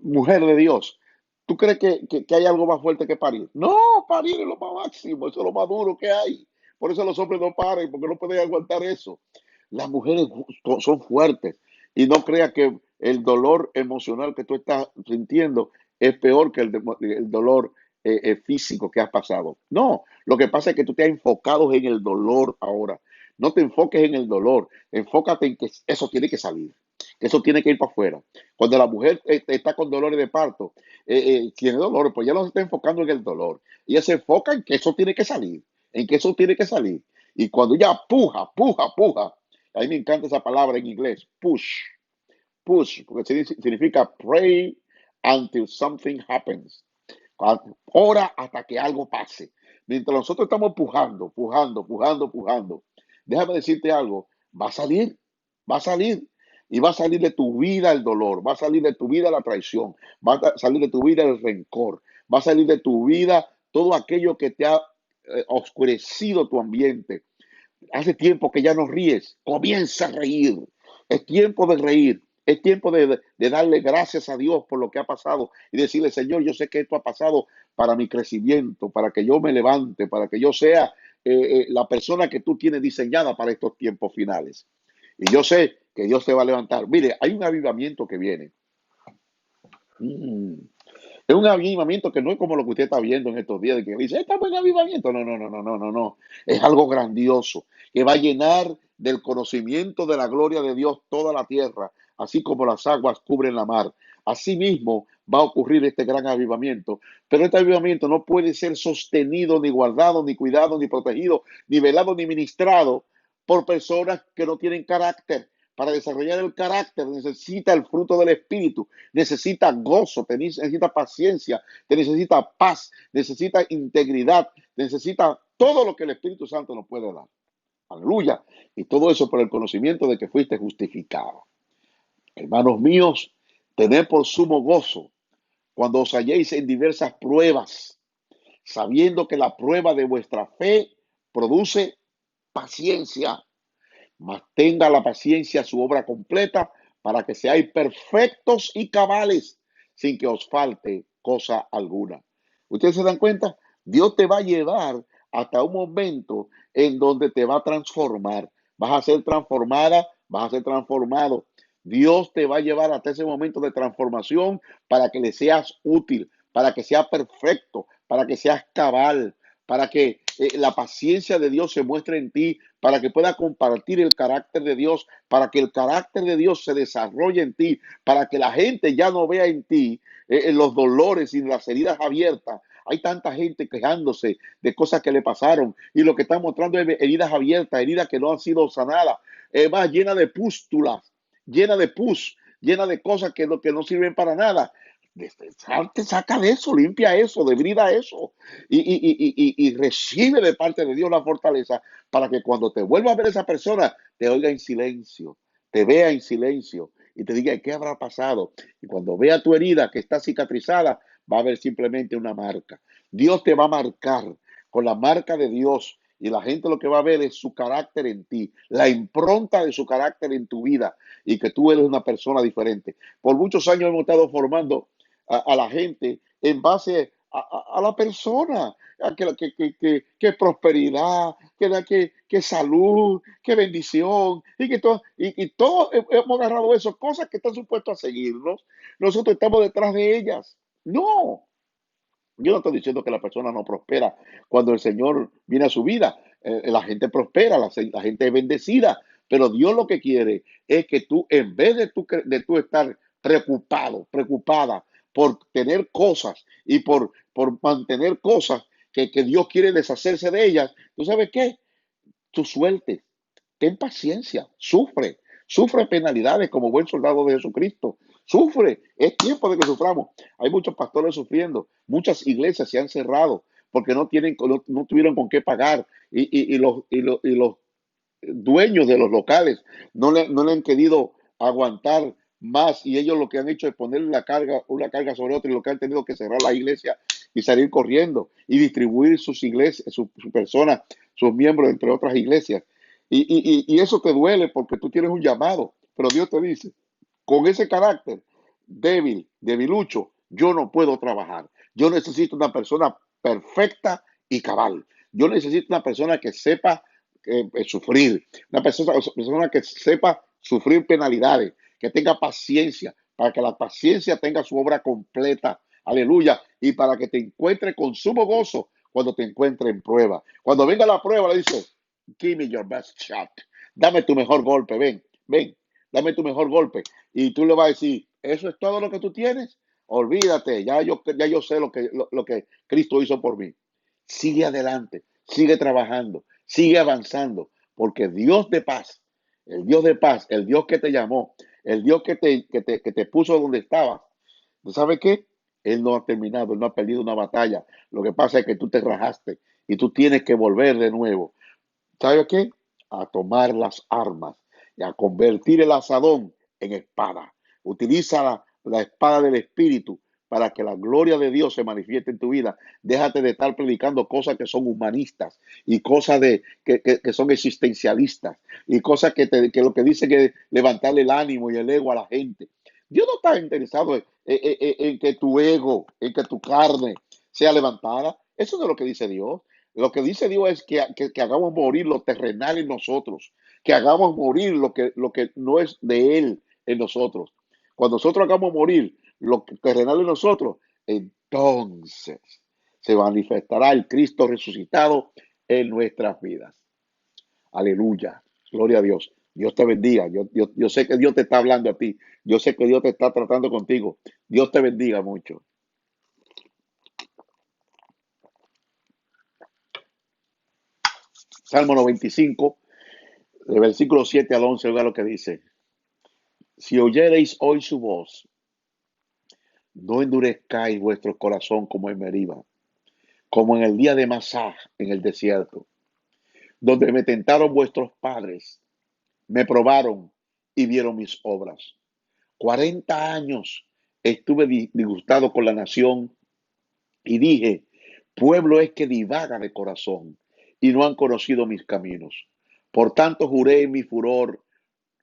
Mujer de Dios, ¿tú crees que hay algo más fuerte que parir? No, parir es lo más máximo, eso es lo más duro que hay. Por eso los hombres no paren, porque no pueden aguantar eso. Las mujeres son fuertes y no creas que el dolor emocional que tú estás sintiendo es peor que el dolor físico que has pasado. No, lo que pasa es que tú te has enfocado en el dolor ahora. No te enfoques en el dolor, enfócate en que eso tiene que salir, que eso tiene que ir para afuera. Cuando la mujer está con dolores de parto, tiene dolor, pues ya no se está enfocando en el dolor. Ella se enfoca en que eso tiene que salir, en que eso tiene que salir. Y cuando ella puja, puja, puja, a mí me encanta esa palabra en inglés, push, push, porque significa pray until something happens. Ora hasta que algo pase. Mientras nosotros estamos pujando, pujando, pujando, pujando, déjame decirte algo, va a salir, va a salir. Y va a salir de tu vida el dolor, va a salir de tu vida la traición, va a salir de tu vida el rencor, va a salir de tu vida todo aquello que te ha oscurecido tu ambiente. Hace tiempo que ya no ríes, comienza a reír. Es tiempo de reír. Es tiempo de darle gracias a Dios por lo que ha pasado y decirle, Señor, yo sé que esto ha pasado para mi crecimiento, para que yo me levante, para que yo sea la persona que tú tienes diseñada para estos tiempos finales. Y yo sé que Dios te va a levantar. Mire, hay un avivamiento que viene. Mm. Es un avivamiento que no es como lo que usted está viendo en estos días, de que dice, está buen avivamiento. No, no, no, no, no, no, no. Es algo grandioso que va a llenar del conocimiento de la gloria de Dios toda la tierra, así como las aguas cubren la mar. Asimismo va a ocurrir este gran avivamiento, pero este avivamiento no puede ser sostenido, ni guardado, ni cuidado, ni protegido, ni velado, ni ministrado por personas que no tienen carácter, para desarrollar el carácter, necesita el fruto del Espíritu, necesita gozo, necesita paciencia, te necesita paz, necesita integridad, necesita todo lo que el Espíritu Santo nos puede dar. Aleluya. Y todo eso por el conocimiento de que fuiste justificado. Hermanos míos, tened por sumo gozo cuando os halléis en diversas pruebas, sabiendo que la prueba de vuestra fe produce paciencia. Mas tenga la paciencia su obra completa para que seáis perfectos y cabales sin que os falte cosa alguna. ¿Ustedes se dan cuenta? Dios te va a llevar hasta un momento en donde te va a transformar. Vas a ser transformada, vas a ser transformado. Dios te va a llevar hasta ese momento de transformación para que le seas útil, para que seas perfecto, para que seas cabal, para que la paciencia de Dios se muestre en ti, para que pueda compartir el carácter de Dios, para que el carácter de Dios se desarrolle en ti, para que la gente ya no vea en ti los dolores y las heridas abiertas. Hay tanta gente quejándose de cosas que le pasaron y lo que están mostrando es heridas abiertas, heridas que no han sido sanadas, más llena de pústulas, llena de pus, llena de cosas que no sirven para nada. Saca de eso, limpia eso, debrida eso y recibe de parte de Dios la fortaleza para que cuando te vuelva a ver esa persona, te oiga en silencio, te vea en silencio y te diga qué habrá pasado. Y cuando vea tu herida que está cicatrizada, va a ver simplemente una marca. Dios te va a marcar con la marca de Dios y la gente lo que va a ver es su carácter en ti, la impronta de su carácter en tu vida y que tú eres una persona diferente. Por muchos años hemos estado formando a la gente en base a la persona, que prosperidad, que salud, que bendición, y todos hemos agarrado eso, cosas que están supuestos a seguirnos, nosotros estamos detrás de ellas. No, yo no estoy diciendo que la persona no prospera cuando el Señor viene a su vida. La gente prospera, la gente es bendecida, pero Dios lo que quiere es que tú, en vez de tú estar preocupado, preocupada por tener cosas y por mantener cosas que Dios quiere deshacerse de ellas, ¿tú sabes qué? Tú sueltes, ten paciencia, sufre penalidades como buen soldado de Jesucristo. Sufre, es tiempo de que suframos. Hay muchos pastores sufriendo, muchas iglesias se han cerrado porque no tuvieron con qué pagar y los dueños de los locales no le han querido aguantar más y ellos lo que han hecho es poner una carga sobre otra y lo que han tenido que cerrar la iglesia y salir corriendo y distribuir sus iglesias, sus personas, sus miembros entre otras iglesias. Y eso te duele porque tú tienes un llamado, pero Dios te dice, con ese carácter débil, debilucho, yo no puedo trabajar. Yo necesito una persona perfecta y cabal. Yo necesito una persona que sepa sufrir, una persona que sepa sufrir penalidades, que tenga paciencia, para que la paciencia tenga su obra completa. Aleluya. Y para que te encuentre con sumo gozo cuando te encuentre en prueba. Cuando venga la prueba, le dice, give me your best shot. Dame tu mejor golpe, ven, dame tu mejor golpe. Y tú le vas a decir, ¿eso es todo lo que tú tienes? Olvídate, ya yo sé lo que Cristo hizo por mí. Sigue adelante, sigue trabajando, sigue avanzando, porque Dios de paz, el Dios de paz, el Dios que te llamó, el Dios que te puso donde estabas, ¿tú sabes qué? Él no ha terminado, él no ha perdido una batalla. Lo que pasa es que tú te rajaste y tú tienes que volver de nuevo. ¿Sabe qué? A tomar las armas y a convertir el asadón en espada. Utiliza la espada del Espíritu para que la gloria de Dios se manifieste en tu vida. Déjate de estar predicando cosas que son humanistas y cosas que son existencialistas y cosas que lo que dice que levantarle el ánimo y el ego a la gente. Dios no está interesado en que tu ego, en que tu carne sea levantada. Eso no es lo que dice Dios. Lo que dice Dios es que hagamos morir lo terrenal en nosotros, que hagamos morir lo que no es de Él en nosotros. Cuando nosotros hagamos morir lo terrenal en nosotros, entonces se manifestará el Cristo resucitado en nuestras vidas. Aleluya. Gloria a Dios. Dios te bendiga. Yo sé que Dios te está hablando a ti. Yo sé que Dios te está tratando contigo. Dios te bendiga mucho. Salmo 95, del versículo 7 al 11, oiga lo que dice. Si oyereis hoy su voz, no endurezcáis vuestro corazón como en Meriba, como en el día de Masá en el desierto, donde me tentaron vuestros padres, me probaron y vieron mis obras. 40 años estuve disgustado con la nación y dije, pueblo es que divaga de corazón y no han conocido mis caminos. Por tanto juré en mi furor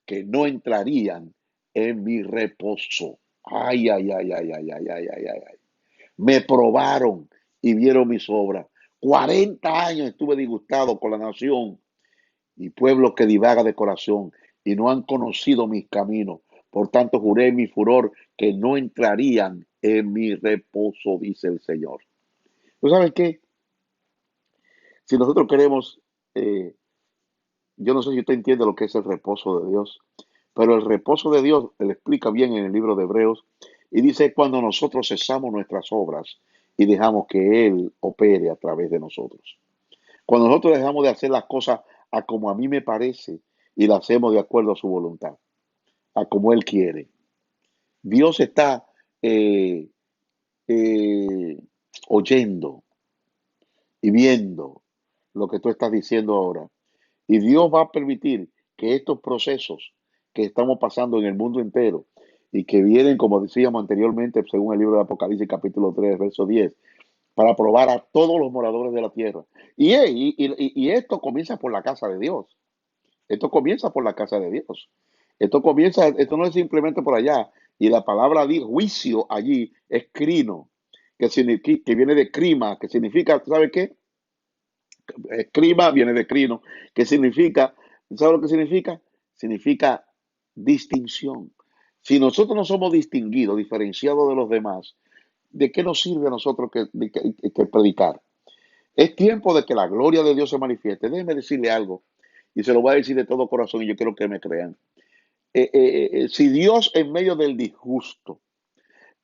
que no entrarían en mi reposo. Ay, ay, ay, ay, ay, ay, ay, ay, ay. Me probaron y vieron mis obras. 40 años estuve disgustado con la nación y pueblo que divaga de corazón y no han conocido mis caminos. Por tanto, juré en mi furor que no entrarían en mi reposo, dice el Señor. ¿Tú sabes qué? Si nosotros queremos, eh, yo no sé si usted entiende lo que es el reposo de Dios, pero el reposo de Dios, él explica bien en el libro de Hebreos, y dice cuando nosotros cesamos nuestras obras y dejamos que Él opere a través de nosotros. Cuando nosotros dejamos de hacer las cosas a como a mí me parece y las hacemos de acuerdo a su voluntad, a como Él quiere. Dios está eh, eh, oyendo y viendo lo que tú estás diciendo ahora. Y Dios va a permitir que estos procesos que estamos pasando en el mundo entero y que vienen, como decíamos anteriormente, según el libro de Apocalipsis capítulo 3 verso 10, para probar a todos los moradores de la tierra. Y esto comienza por la casa de Dios. Esto comienza por la casa de Dios. Esto no es simplemente por allá. Y la palabra de juicio allí es crino, que viene de crima, que significa, ¿sabe qué? Crima viene de crino, que significa, ¿sabe lo que significa? Significa distinción. Si nosotros no somos distinguidos, diferenciados de los demás, ¿de qué nos sirve a nosotros que predicar? Es tiempo de que la gloria de Dios se manifieste. Déjeme decirle algo, y se lo voy a decir de todo corazón, y yo quiero que me crean. Si Dios en medio del disgusto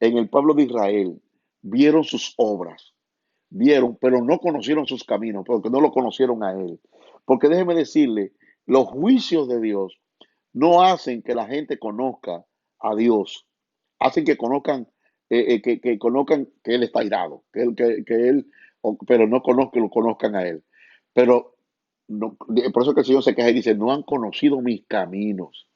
en el pueblo de Israel vieron sus obras, vieron, pero no conocieron sus caminos, porque no lo conocieron a Él. Porque déjeme decirle, los juicios de Dios no hacen que la gente conozca a Dios, hacen que conozcan, que conozcan que Él está irado, pero no conozcan, lo conozcan a Él. Pero no, por eso que el Señor se queja y dice, no han conocido mis caminos.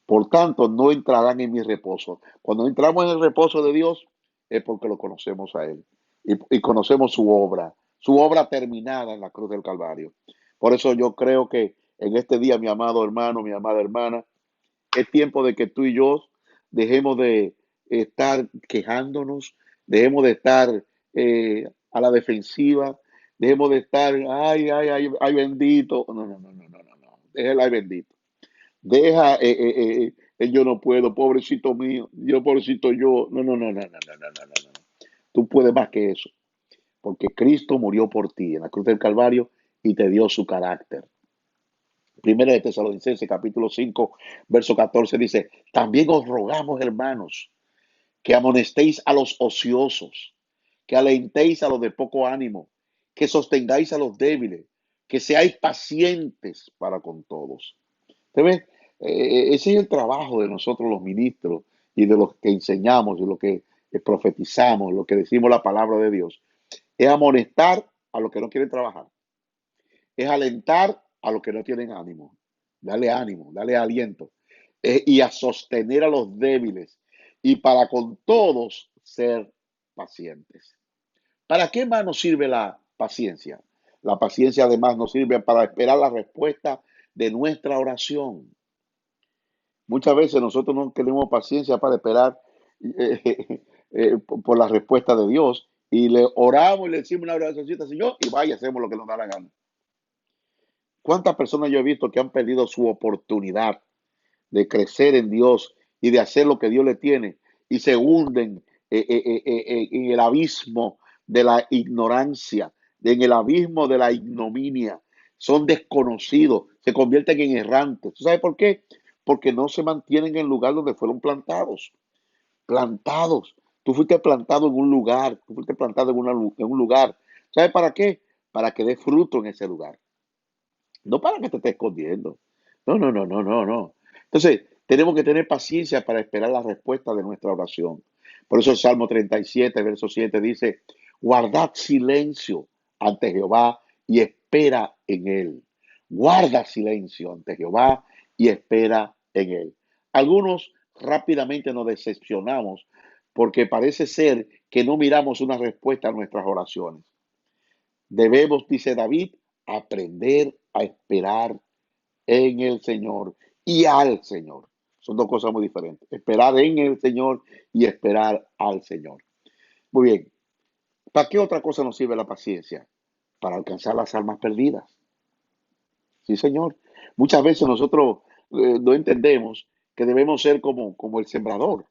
Por tanto, no entrarán en mi reposo. Cuando entramos en el reposo de Dios, es porque lo conocemos a Él y conocemos su obra terminada en la cruz del Calvario. Por eso yo creo que en este día, mi amado hermano, mi amada hermana, es tiempo de que tú y yo dejemos de estar quejándonos, dejemos de estar a la defensiva, dejemos de estar, ay, ay, ay, ay, bendito. No, no, no, no, no, no, no. Déjela, ay, bendito. Deja, yo no puedo, pobrecito mío, yo pobrecito yo. No, no, no, no, no, no, no, no, no. Tú puedes más que eso, porque Cristo murió por ti en la cruz del Calvario y te dio su carácter. Primera de Tesalonicenses, capítulo 5 verso 14 dice, también os rogamos, hermanos, que amonestéis a los ociosos, que alentéis a los de poco ánimo, que sostengáis a los débiles, que seáis pacientes para con todos. ¿Te ves? Ese es el trabajo de nosotros los ministros y de los que enseñamos, de los que profetizamos, lo que decimos la palabra de Dios. Es amonestar a los que no quieren trabajar. Es alentar a los que no tienen ánimo. Ánimo, dale aliento. Y a sostener a los débiles. Y para con todos ser pacientes. ¿Para qué más nos sirve la paciencia? La paciencia además nos sirve para esperar la respuesta de nuestra oración. Muchas veces nosotros no tenemos paciencia para esperar por la respuesta de Dios y le oramos y le decimos una oración, Señor, y vaya, hacemos lo que nos da la gana. ¿Cuántas personas yo he visto que han perdido su oportunidad de crecer en Dios y de hacer lo que Dios le tiene y se hunden en el abismo de la ignorancia, en el abismo de la ignominia? Son desconocidos, se convierten en errantes. ¿Tú sabes por qué? Porque no se mantienen en el lugar donde fueron plantados. Plantados. Tú fuiste plantado en un lugar, tú fuiste plantado en un lugar. ¿Sabes para qué? Para que dé fruto en ese lugar. No para que te estés escondiendo. No, no, no, no, no, no. Entonces, Tenemos que tener paciencia para esperar la respuesta de nuestra oración. Por eso el Salmo 37, verso 7 dice, guardad silencio ante Jehová y espera en él. Guarda silencio ante Jehová y espera en él. Algunos rápidamente nos decepcionamos porque parece ser que no miramos una respuesta a nuestras oraciones. Debemos, dice David, aprender a esperar en el Señor y al Señor. Son dos cosas muy diferentes. Esperar en el Señor y esperar al Señor. Muy bien. ¿Para qué otra cosa nos sirve la paciencia? Para alcanzar las almas perdidas. Sí, Señor. Muchas veces nosotros no entendemos que debemos ser como el sembrador,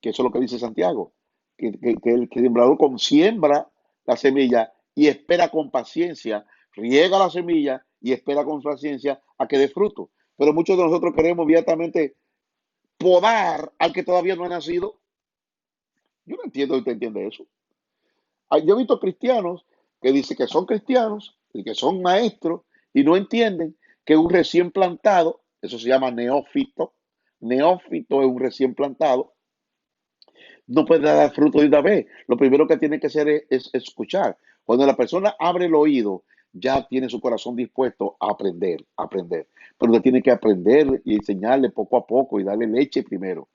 que eso es lo que dice Santiago, que el sembrador siembra la semilla y espera con paciencia, riega la semilla y espera con paciencia a que dé fruto. Pero muchos de nosotros queremos inmediatamente podar al que todavía no ha nacido. Yo no entiendo si usted entiende eso. Yo he visto cristianos que dicen que son cristianos y que son maestros y no entienden que un recién plantado, eso se llama neófito es un recién plantado, no puede dar fruto de una vez. Lo primero que tiene que hacer es escuchar. Cuando la persona abre el oído, ya tiene su corazón dispuesto a aprender, a aprender. Pero usted tiene que aprender y enseñarle poco a poco y darle leche primero.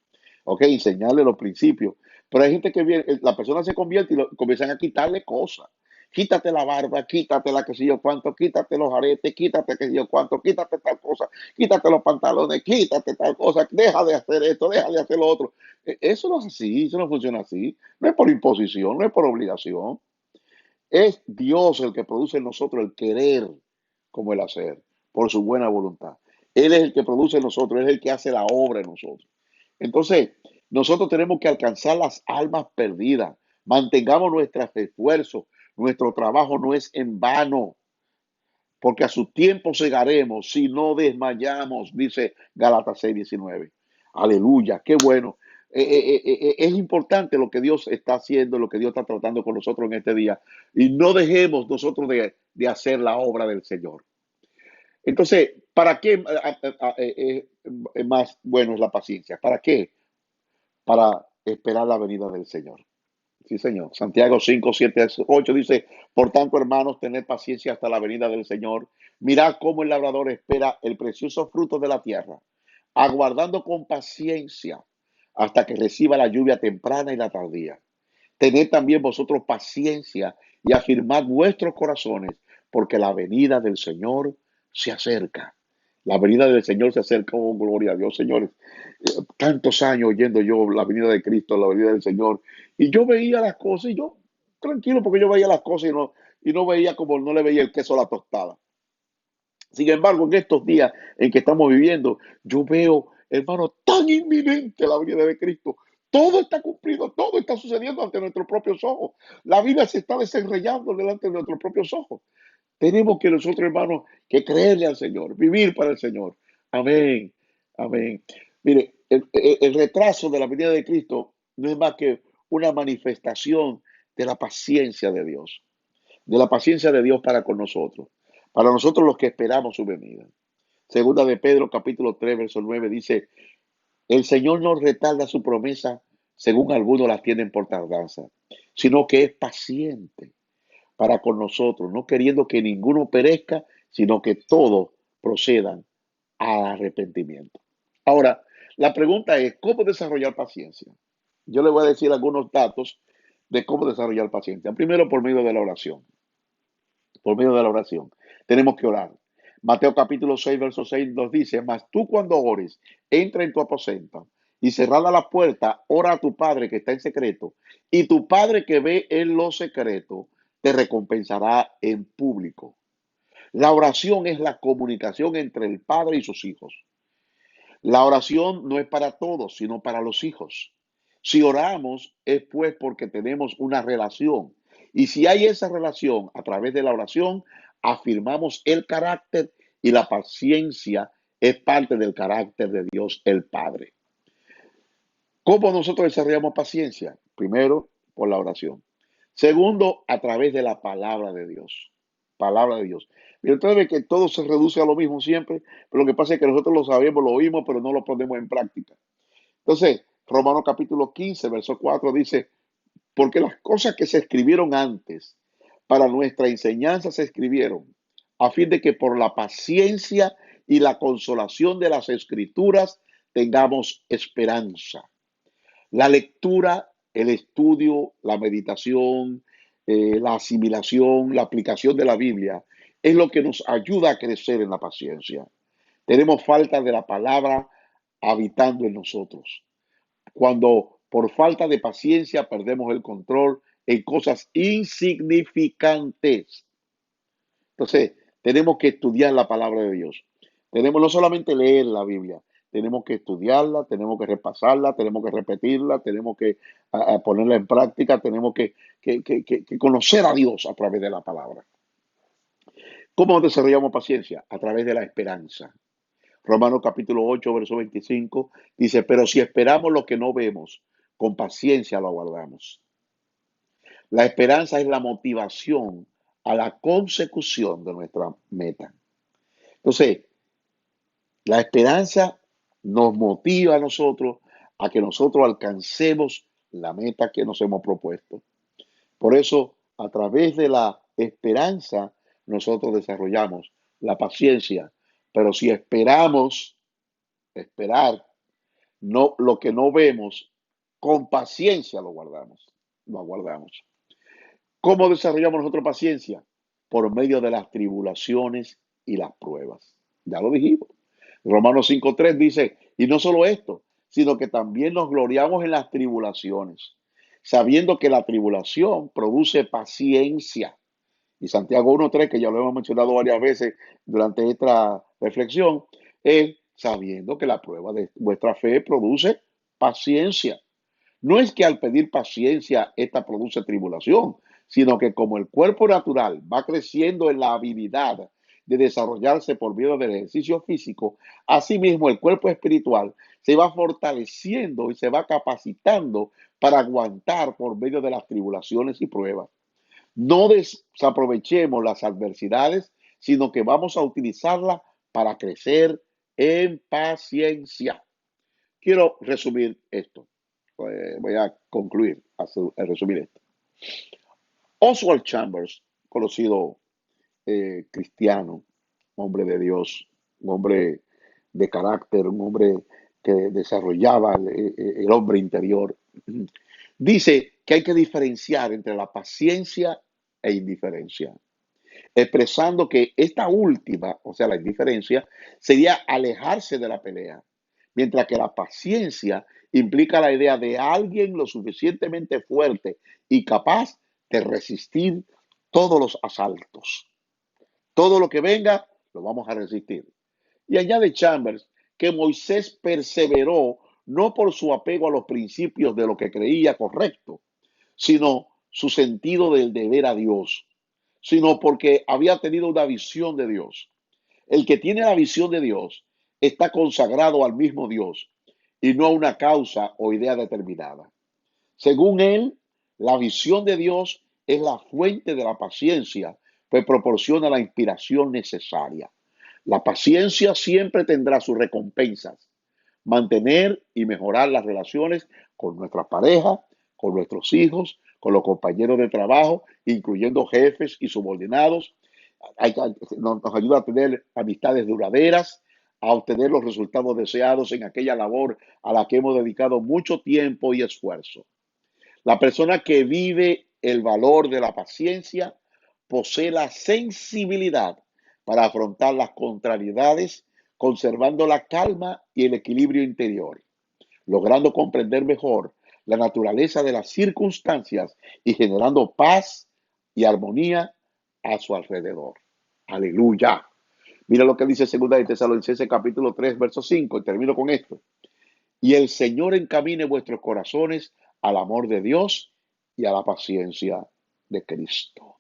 ¿Ok? Enseñarle los principios. Pero hay gente que viene, la persona se convierte y comienzan a quitarle cosas. Quítate la barba, quítate la que sé yo cuánto, quítate los aretes, quítate que sé yo cuánto, quítate tal cosa, quítate los pantalones, quítate tal cosa, deja de hacer esto, deja de hacer lo otro. Eso no es así, eso no funciona así. No es por imposición, no es por obligación. Es Dios el que produce en nosotros el querer como el hacer, por su buena voluntad. Él es el que produce en nosotros, Él es el que hace la obra en nosotros. Entonces, nosotros tenemos que alcanzar las almas perdidas. Mantengamos nuestros esfuerzos. Nuestro trabajo no es en vano, porque a su tiempo segaremos si no desmayamos, dice Gálatas 6:19. Aleluya, qué bueno. Es importante lo que Dios está haciendo, lo que Dios está tratando con nosotros en este día. Y no dejemos nosotros de hacer la obra del Señor. Entonces, ¿para qué más bueno es la paciencia? ¿Para qué? Para esperar la venida del Señor. Sí, Señor. Santiago 5:7-8 dice, por tanto, hermanos, tened paciencia hasta la venida del Señor. Mirad cómo el labrador espera el precioso fruto de la tierra, aguardando con paciencia hasta que reciba la lluvia temprana y la tardía. Tened también vosotros paciencia y afirmad vuestros corazones, porque la venida del Señor se acerca. La venida del Señor se acerca, oh gloria a Dios, señores. Tantos años oyendo yo la venida de Cristo, la venida del Señor, y yo veía las cosas y yo, tranquilo, porque yo veía las cosas y no veía como no le veía el queso a la tostada. Sin embargo, en estos días en que estamos viviendo, yo veo, hermano, tan inminente la venida de Cristo. Todo está cumplido, todo está sucediendo ante nuestros propios ojos. La vida se está desenrollando delante de nuestros propios ojos. Tenemos que nosotros, hermanos, que creerle al Señor, vivir para el Señor. Amén, amén. Mire, el retraso de la venida de Cristo no es más que una manifestación de la paciencia de Dios, de la paciencia de Dios para nosotros los que esperamos su venida. Segunda de Pedro, capítulo 3, verso 9, dice, el Señor no retarda su promesa, según algunos la tienen por tardanza, sino que es paciente para con nosotros, no queriendo que ninguno perezca, sino que todos procedan al arrepentimiento. Ahora, la pregunta es, ¿cómo desarrollar paciencia? Yo le voy a decir algunos datos de cómo desarrollar paciencia. Primero, por medio de la oración. Por medio de la oración. Tenemos que orar. Mateo capítulo 6, verso 6 nos dice, mas tú cuando ores, entra en tu aposento y cerrada la puerta, ora a tu Padre que está en secreto, y tu Padre que ve en lo secreto, te recompensará en público. La oración es la comunicación entre el Padre y sus hijos. La oración no es para todos, sino para los hijos. Si oramos es pues porque tenemos una relación. Y si hay esa relación a través de la oración, afirmamos el carácter y la paciencia es parte del carácter de Dios el Padre. ¿Cómo nosotros desarrollamos paciencia? Primero, por la oración. Segundo, a través de la palabra de Dios. palabra de Dios. Y entonces ve que todo se reduce a lo mismo siempre, pero lo que pasa es que nosotros lo sabemos, lo oímos, pero no lo ponemos en práctica. Entonces, Romanos capítulo 15, verso 4 dice, porque las cosas que se escribieron antes para nuestra enseñanza se escribieron, a fin de que por la paciencia y la consolación de las escrituras tengamos esperanza. La lectura, el estudio, la meditación, la asimilación, la aplicación de la Biblia es lo que nos ayuda a crecer en la paciencia. Tenemos falta de la palabra habitando en nosotros. Cuando por falta de paciencia perdemos el control en cosas insignificantes. Entonces, tenemos que estudiar la palabra de Dios. Tenemos no solamente leer la Biblia, tenemos que estudiarla, tenemos que repasarla, tenemos que repetirla, tenemos que ponerla en práctica, tenemos que conocer a Dios a través de la palabra. ¿Cómo desarrollamos paciencia? A través de la esperanza. Romanos capítulo 8, verso 25 dice, pero si esperamos lo que no vemos, con paciencia lo aguardamos. La esperanza es la motivación a la consecución de nuestra meta. Entonces, la esperanza nos motiva a nosotros a que nosotros alcancemos la meta que nos hemos propuesto. Por eso, a través de la esperanza, nosotros desarrollamos la paciencia. Pero si esperar, no, lo que no vemos, con paciencia lo aguardamos. ¿Cómo desarrollamos nosotros paciencia? Por medio de las tribulaciones y las pruebas. Ya lo dijimos. Romanos 5:3 dice, y no solo esto, sino que también nos gloriamos en las tribulaciones, sabiendo que la tribulación produce paciencia. Y Santiago 1:3, que ya lo hemos mencionado varias veces durante esta reflexión, es sabiendo que la prueba de vuestra fe produce paciencia. No es que al pedir paciencia esta produce tribulación, sino que como el cuerpo natural va creciendo en la habilidad de desarrollarse por medio del ejercicio físico, asimismo el cuerpo espiritual se va fortaleciendo y se va capacitando para aguantar por medio de las tribulaciones y pruebas. No desaprovechemos las adversidades, sino que vamos a utilizarlas para crecer en paciencia. Quiero resumir esto. Voy a concluir, a resumir esto. Oswald Chambers, conocido cristiano, hombre de Dios, un hombre de carácter, un hombre que desarrollaba el hombre interior, dice que hay que diferenciar entre la paciencia e indiferencia, expresando que esta última, o sea, la indiferencia, sería alejarse de la pelea, mientras que la paciencia implica la idea de alguien lo suficientemente fuerte y capaz de resistir todos los asaltos. Todo lo que venga, lo vamos a resistir. Y añade Chambers que Moisés perseveró no por su apego a los principios de lo que creía correcto, sino su sentido del deber a Dios, sino porque había tenido una visión de Dios. El que tiene la visión de Dios está consagrado al mismo Dios y no a una causa o idea determinada. Según él, la visión de Dios es la fuente de la paciencia, pues proporciona la inspiración necesaria. La paciencia siempre tendrá sus recompensas. Mantener y mejorar las relaciones con nuestra pareja, con nuestros hijos, con los compañeros de trabajo, incluyendo jefes y subordinados. Nos ayuda a tener amistades duraderas, a obtener los resultados deseados en aquella labor a la que hemos dedicado mucho tiempo y esfuerzo. La persona que vive el valor de la paciencia posee la sensibilidad para afrontar las contrariedades, conservando la calma y el equilibrio interior, logrando comprender mejor la naturaleza de las circunstancias y generando paz y armonía a su alrededor. Aleluya. Mira lo que dice 2 de Tesalonicenses capítulo 3, verso 5, y termino con esto. Y el Señor encamine vuestros corazones al amor de Dios y a la paciencia de Cristo.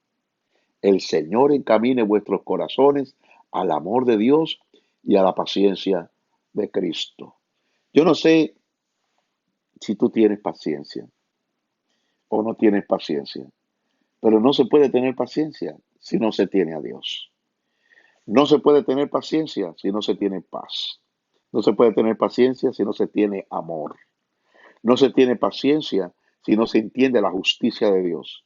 El Señor encamine vuestros corazones al amor de Dios y a la paciencia de Cristo. Yo no sé si tú tienes paciencia o no tienes paciencia, pero no se puede tener paciencia si no se tiene a Dios. No se puede tener paciencia si no se tiene paz. No se puede tener paciencia si no se tiene amor. No se tiene paciencia si no se entiende la justicia de Dios,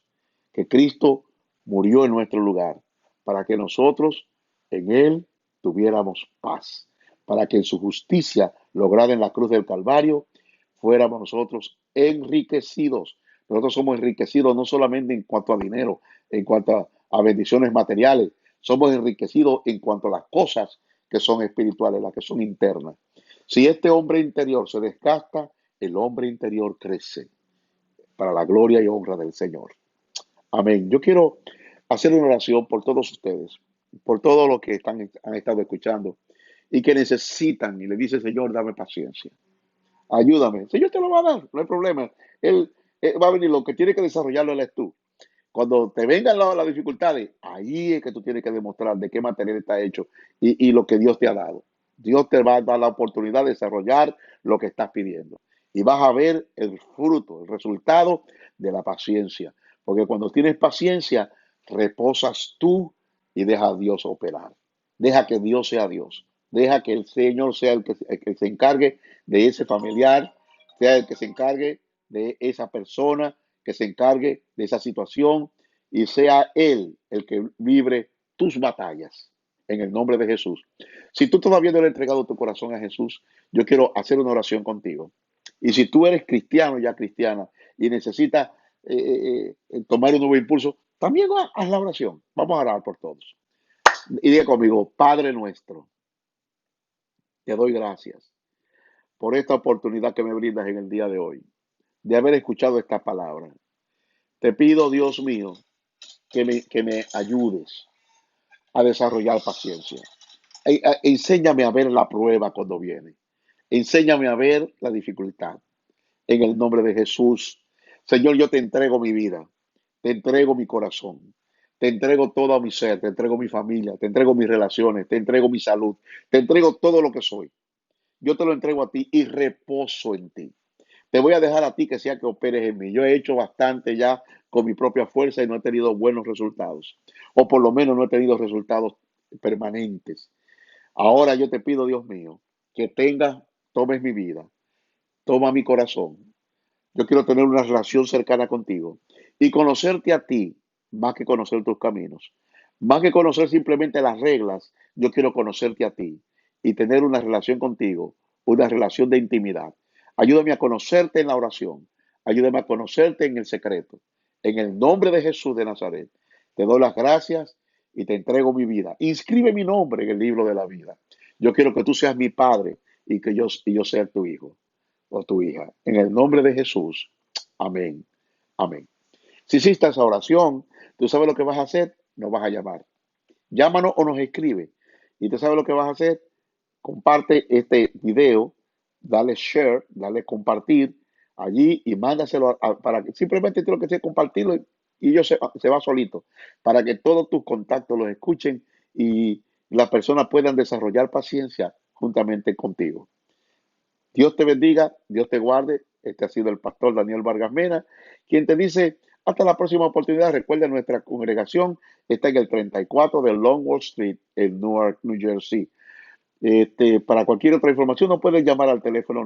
que Cristo murió en nuestro lugar para que nosotros en Él tuviéramos paz, para que en su justicia lograda en la cruz del Calvario fuéramos nosotros enriquecidos. Nosotros somos enriquecidos no solamente en cuanto a dinero, en cuanto a bendiciones materiales, somos enriquecidos en cuanto a las cosas que son espirituales, las que son internas. Si este hombre interior se desgasta, el hombre interior crece para la gloria y honra del Señor. Amén. Yo quiero hacer una oración por todos ustedes, por todos los que han estado escuchando y que necesitan y le dice, Señor, dame paciencia. Ayúdame. El Señor te lo va a dar, no hay problema. Él va a venir, lo que tiene que desarrollarlo él es tú. Cuando te vengan las dificultades, ahí es que tú tienes que demostrar de qué material está hecho y lo que Dios te ha dado. Dios te va a dar la oportunidad de desarrollar lo que estás pidiendo. Y vas a ver el fruto, el resultado de la paciencia. Porque cuando tienes paciencia, reposas tú y deja a Dios operar. Deja que Dios sea Dios. Deja que el Señor sea el que se encargue de ese familiar, sea el que se encargue de esa persona, que se encargue de esa situación y sea Él el que libre tus batallas en el nombre de Jesús. Si tú todavía no le has entregado tu corazón a Jesús, yo quiero hacer una oración contigo. Y si tú eres cristiano, ya cristiana, y necesitas tomar un nuevo impulso, también haz la oración. Vamos a orar por todos. Y diga conmigo, Padre nuestro, te doy gracias por esta oportunidad que me brindas en el día de hoy, de haber escuchado esta palabra. Te pido, Dios mío, que me ayudes a desarrollar paciencia. Enséñame a ver la prueba cuando viene. Enséñame a ver la dificultad. En el nombre de Jesús, Señor, yo te entrego mi vida, te entrego mi corazón, te entrego todo mi ser, te entrego mi familia, te entrego mis relaciones, te entrego mi salud, te entrego todo lo que soy. Yo te lo entrego a ti y reposo en ti. Te voy a dejar a ti que sea que operes en mí. Yo he hecho bastante ya con mi propia fuerza y no he tenido buenos resultados. O por lo menos no he tenido resultados permanentes. Ahora yo te pido, Dios mío, que tomes mi vida, toma mi corazón. Yo quiero tener una relación cercana contigo y conocerte a ti más que conocer tus caminos. Más que conocer simplemente las reglas, yo quiero conocerte a ti y tener una relación contigo, una relación de intimidad. Ayúdame a conocerte en la oración. Ayúdame a conocerte en el secreto. En el nombre de Jesús de Nazaret, te doy las gracias y te entrego mi vida. Inscribe mi nombre en el libro de la vida. Yo quiero que tú seas mi padre y que yo sea tu hijo o tu hija. En el nombre de Jesús. Amén. Amén. Si hiciste esa oración, tú sabes lo que vas a hacer, nos vas a llamar. Llámanos o nos escribe. Y tú sabes lo que vas a hacer, comparte este video, dale share, dale compartir allí y mándaselo para que simplemente tú lo que haces es compartirlo y ellos se va solito, para que todos tus contactos los escuchen y las personas puedan desarrollar paciencia juntamente contigo. Dios te bendiga, Dios te guarde. Este ha sido el pastor Daniel Vargas Mena, quien te dice hasta la próxima oportunidad. Recuerda, nuestra congregación está en el 34 de Longwood Street en Newark, New Jersey. Para cualquier otra información nos pueden llamar al teléfono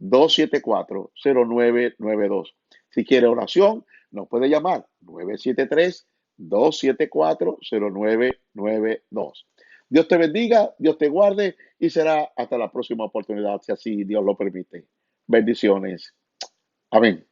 973-274-0992. Si quiere oración, nos puede llamar 973-274-0992. Dios te bendiga, Dios te guarde y será hasta la próxima oportunidad, si así Dios lo permite. Bendiciones. Amén.